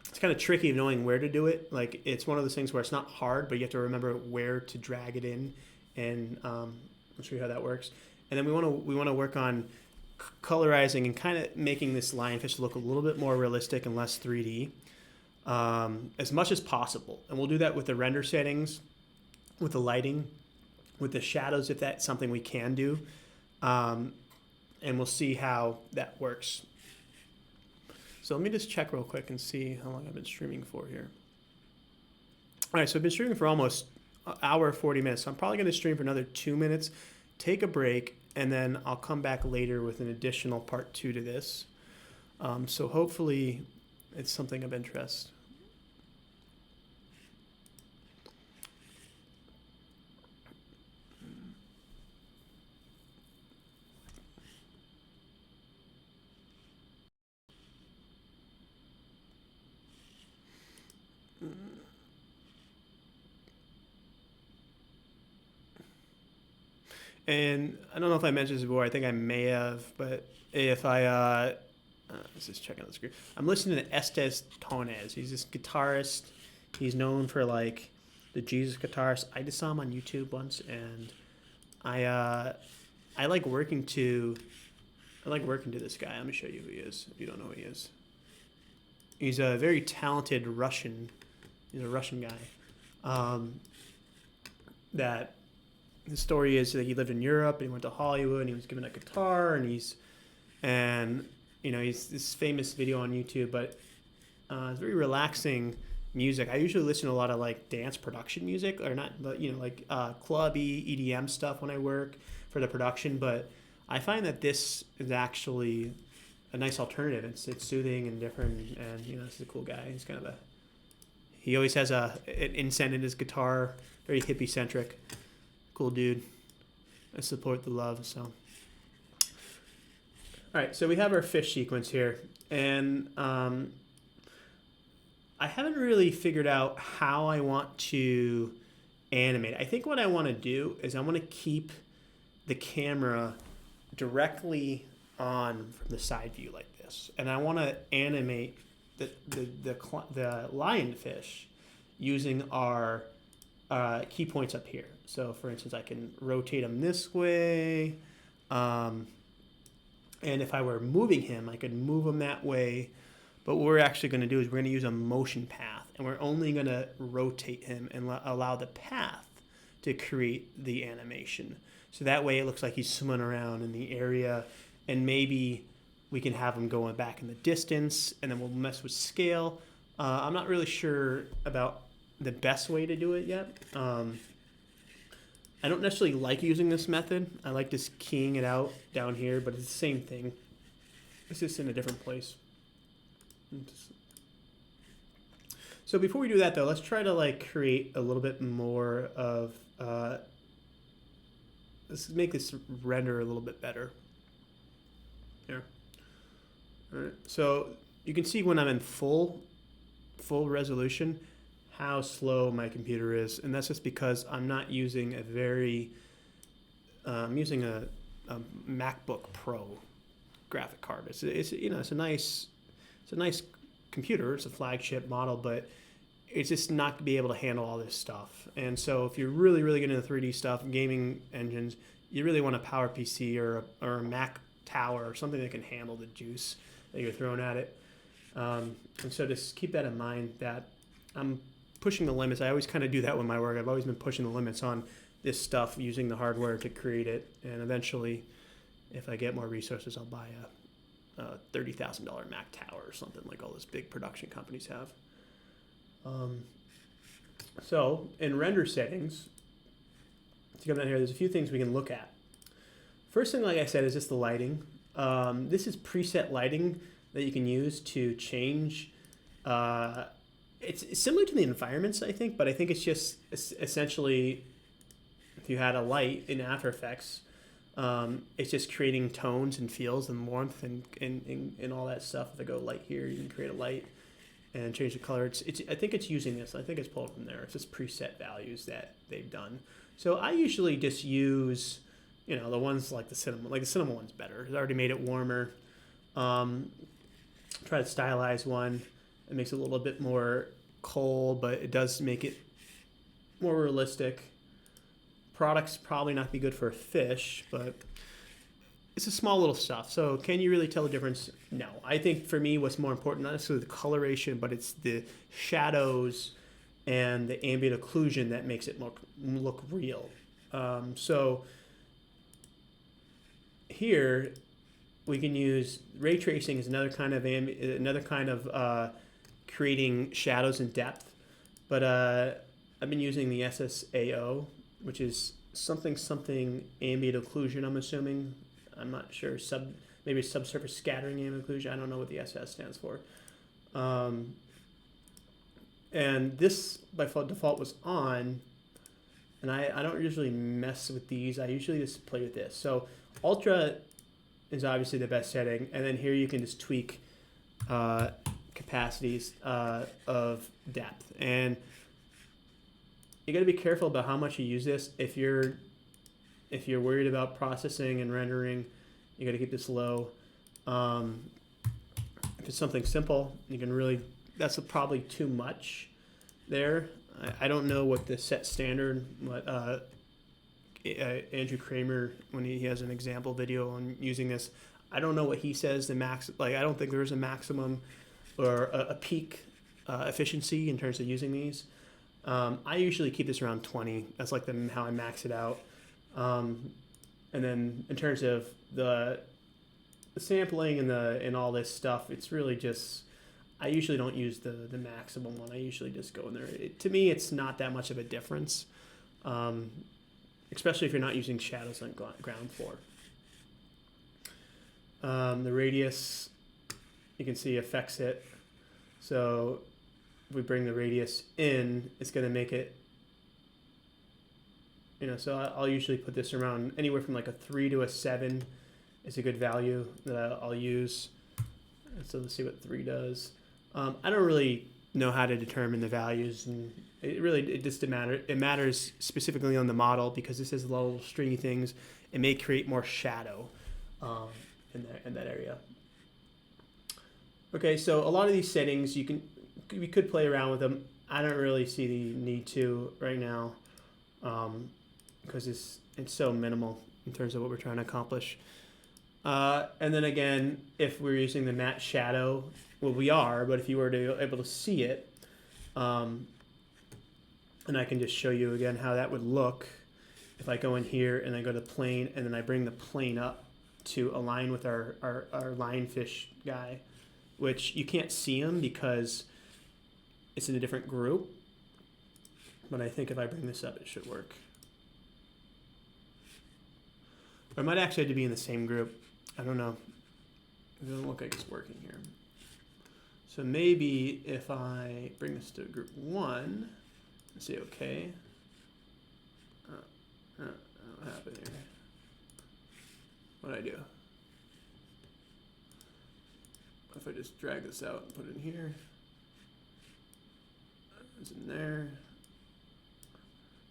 Speaker 1: It's kind of tricky knowing where to do it. Like, it's one of those things where it's not hard, but you have to remember where to drag it in, and I'll show you how that works. And then we want to work on colorizing and kind of making this lionfish look a little bit more realistic and less 3D as much as possible. And we'll do that with the render settings, with the lighting, with the shadows, if that's something we can do. And we'll see how that works. So let me just check real quick and see how long I've been streaming for here. All right, so I've been streaming for almost an hour, 40 minutes. So I'm probably going to stream for another 2 minutes, take a break, and then I'll come back later with an additional part 2 to this. So hopefully it's something of interest. And I don't know if I mentioned this before. I think I may have, but if I let's just check on the screen. I'm listening to Estes Tonez. He's this guitarist. He's known for like the Jesus guitarist. I just saw him on YouTube once, and I like working to this guy. Let me show you who he is. If you don't know who he is, he's a very talented Russian. He's a Russian guy. That the story is that he lived in Europe and he went to Hollywood and he was given a guitar, and he's this famous video on YouTube, but it's very relaxing music. I usually listen to a lot of like dance production music, or not, like clubby EDM stuff when I work for the production, but I find that this is actually a nice alternative. It's soothing and different, and this is a cool guy. He's kind of he always has an incense in his guitar, very hippie centric. Cool dude. I support the love. So, all right. So we have our fish sequence here, and I haven't really figured out how I want to animate. I think what I want to do is I want to keep the camera directly on from the side view like this, and I want to animate the lionfish using our key points up here. So for instance, I can rotate him this way, and if I were moving him, I could move him that way. But what we're actually going to do is we're going to use a motion path, and we're only going to rotate him and allow the path to create the animation. So that way it looks like he's swimming around in the area, and maybe we can have him going back in the distance, and then we'll mess with scale. I'm not really sure about the best way to do it yet. I don't necessarily like using this method. I like just keying it out down here, but it's the same thing. It's just in a different place. So before we do that, though, let's try to like create a little bit more of. Let's make this render a little bit better. Here. All right. So you can see when I'm in full resolution how slow my computer is, and that's just because I'm not using a very I'm using a MacBook Pro graphic card. It's you know it's a nice computer. It's a flagship model, but it's just not to be able to handle all this stuff. And so if you're really getting into 3D stuff, gaming engines, you really want a Power PC or a Mac Tower or something that can handle the juice that you're throwing at it. And so just keep that in mind that I'm pushing the limits. I always kind of do that with my work. I've always been pushing the limits on this stuff using the hardware to create it. And eventually, if I get more resources, I'll buy a $30,000 Mac Tower or something like all those big production companies have. So in render settings, to come down here, there's a few things we can look at. First thing, like I said, is just the lighting. This is preset lighting that you can use to change. It's similar to the environments, I think, but I think it's just essentially if you had a light in After Effects, it's just creating tones and feels and warmth and all that stuff. If I go light here, you can create a light and change the color. I think it's using this. I think it's pulled from there. It's just preset values that they've done. So I usually just use, the ones like the cinema. Like the cinema one's better. It's already made it warmer. Try to stylize one. It makes it a little bit more cold, but it does make it more realistic. Products probably not be good for a fish, but it's a small little stuff. So can you really tell the difference? No. I think for me what's more important, not necessarily the coloration, but it's the shadows and the ambient occlusion that makes it look real. So here we can use ray tracing is another kind of creating shadows and depth. But I've been using the SSAO, which is something ambient occlusion, I'm assuming. I'm not sure. Maybe subsurface scattering ambient occlusion. I don't know what the SS stands for. And this by default was on, and I don't usually mess with these. I usually just play with this. So Ultra is obviously the best setting, and then here you can just tweak capacities of depth. And you got to be careful about how much you use this. If you're worried about processing and rendering, you got to keep this low. If it's something simple, you can really, that's probably too much there. I don't know what the set standard, what Andrew Kramer, when he has an example video on using this, I don't know what he says the max, like I don't think there's a maximum or a peak efficiency in terms of using these. I usually keep this around 20. That's like how I max it out. And then in terms of the sampling and all this stuff, it's really just, I usually don't use the maximum one. I usually just go in there. To me, it's not that much of a difference, especially if you're not using shadows on ground floor. The radius, you can see affects it. So if we bring the radius in, it's going to make it, so I'll usually put this around anywhere from like a 3 to a 7 is a good value that I'll use. So let's see what 3 does. I don't really know how to determine the values, and it just matters. It matters specifically on the model because this has little stringy things. It may create more shadow in that area. Okay, so a lot of these settings we could play around with them. I don't really see the need to right now because it's so minimal in terms of what we're trying to accomplish. And then again, if we're using the matte shadow, well, we are, but if you were able to see it, and I can just show you again how that would look if I go in here and I go to plane and then I bring the plane up to align with our lionfish guy, which you can't see him because it's in a different group. But I think if I bring this up, it should work. Or it might actually have to be in the same group. I don't know. It doesn't look like it's working here. So maybe if I bring this to group 1 and say okay. What happened here? What did I do? if I just drag this out and put it in here, it's in there.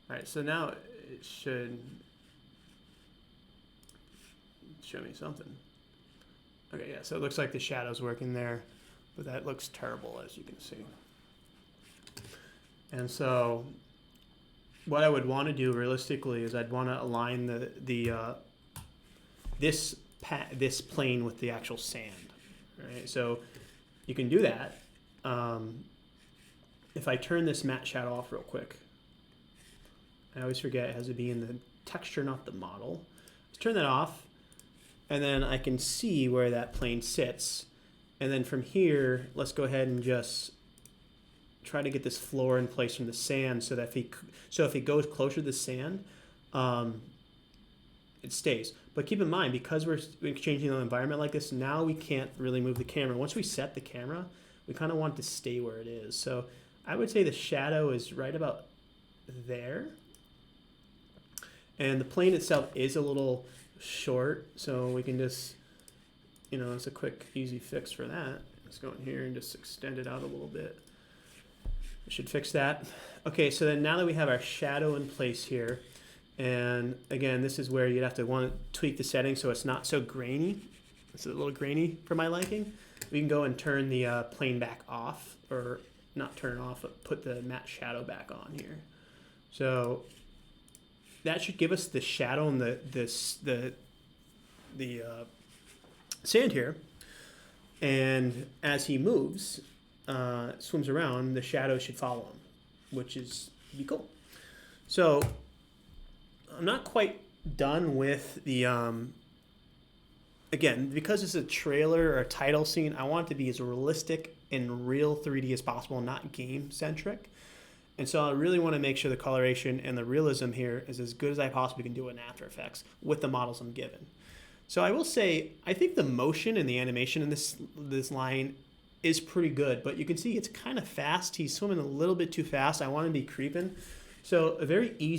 Speaker 1: All right, so now it should show me something. Okay, yeah, so it looks like the shadow's working there, but that looks terrible, as you can see. And so what I would want to do realistically is I'd want to align this plane with the actual sand, right? So you can do that. If I turn this matte shadow off real quick, I always forget it has to be in the texture, not the model. Let's turn that off, and then I can see where that plane sits. And then from here, let's go ahead and just try to get this floor in place from the sand so that if he goes closer to the sand, it stays. But keep in mind, because we're changing the environment like this, now we can't really move the camera. Once we set the camera, we kind of want it to stay where it is. So I would say the shadow is right about there. And the plane itself is a little short, so we can just, it's a quick, easy fix for that. Let's go in here and just extend it out a little bit. We should fix that. Okay, so then now that we have our shadow in place here, and again, this is where you'd have to want to tweak the settings so it's not so grainy. It's a little grainy for my liking. We can go and turn the plane back off, or not turn it off, but put the matte shadow back on here. So that should give us the shadow and the sand here. And as he moves, swims around, the shadow should follow him, which is be cool. So I'm not quite done with the again, because it's a trailer or a title scene, I want it to be as realistic and real 3D as possible, not game centric. And so I really want to make sure the coloration and the realism here is as good as I possibly can do in After Effects with the models I'm given. So I will say, I think the motion and the animation in this line is pretty good, but you can see it's kind of fast. He's swimming a little bit too fast. I want him to be creeping. So a very easy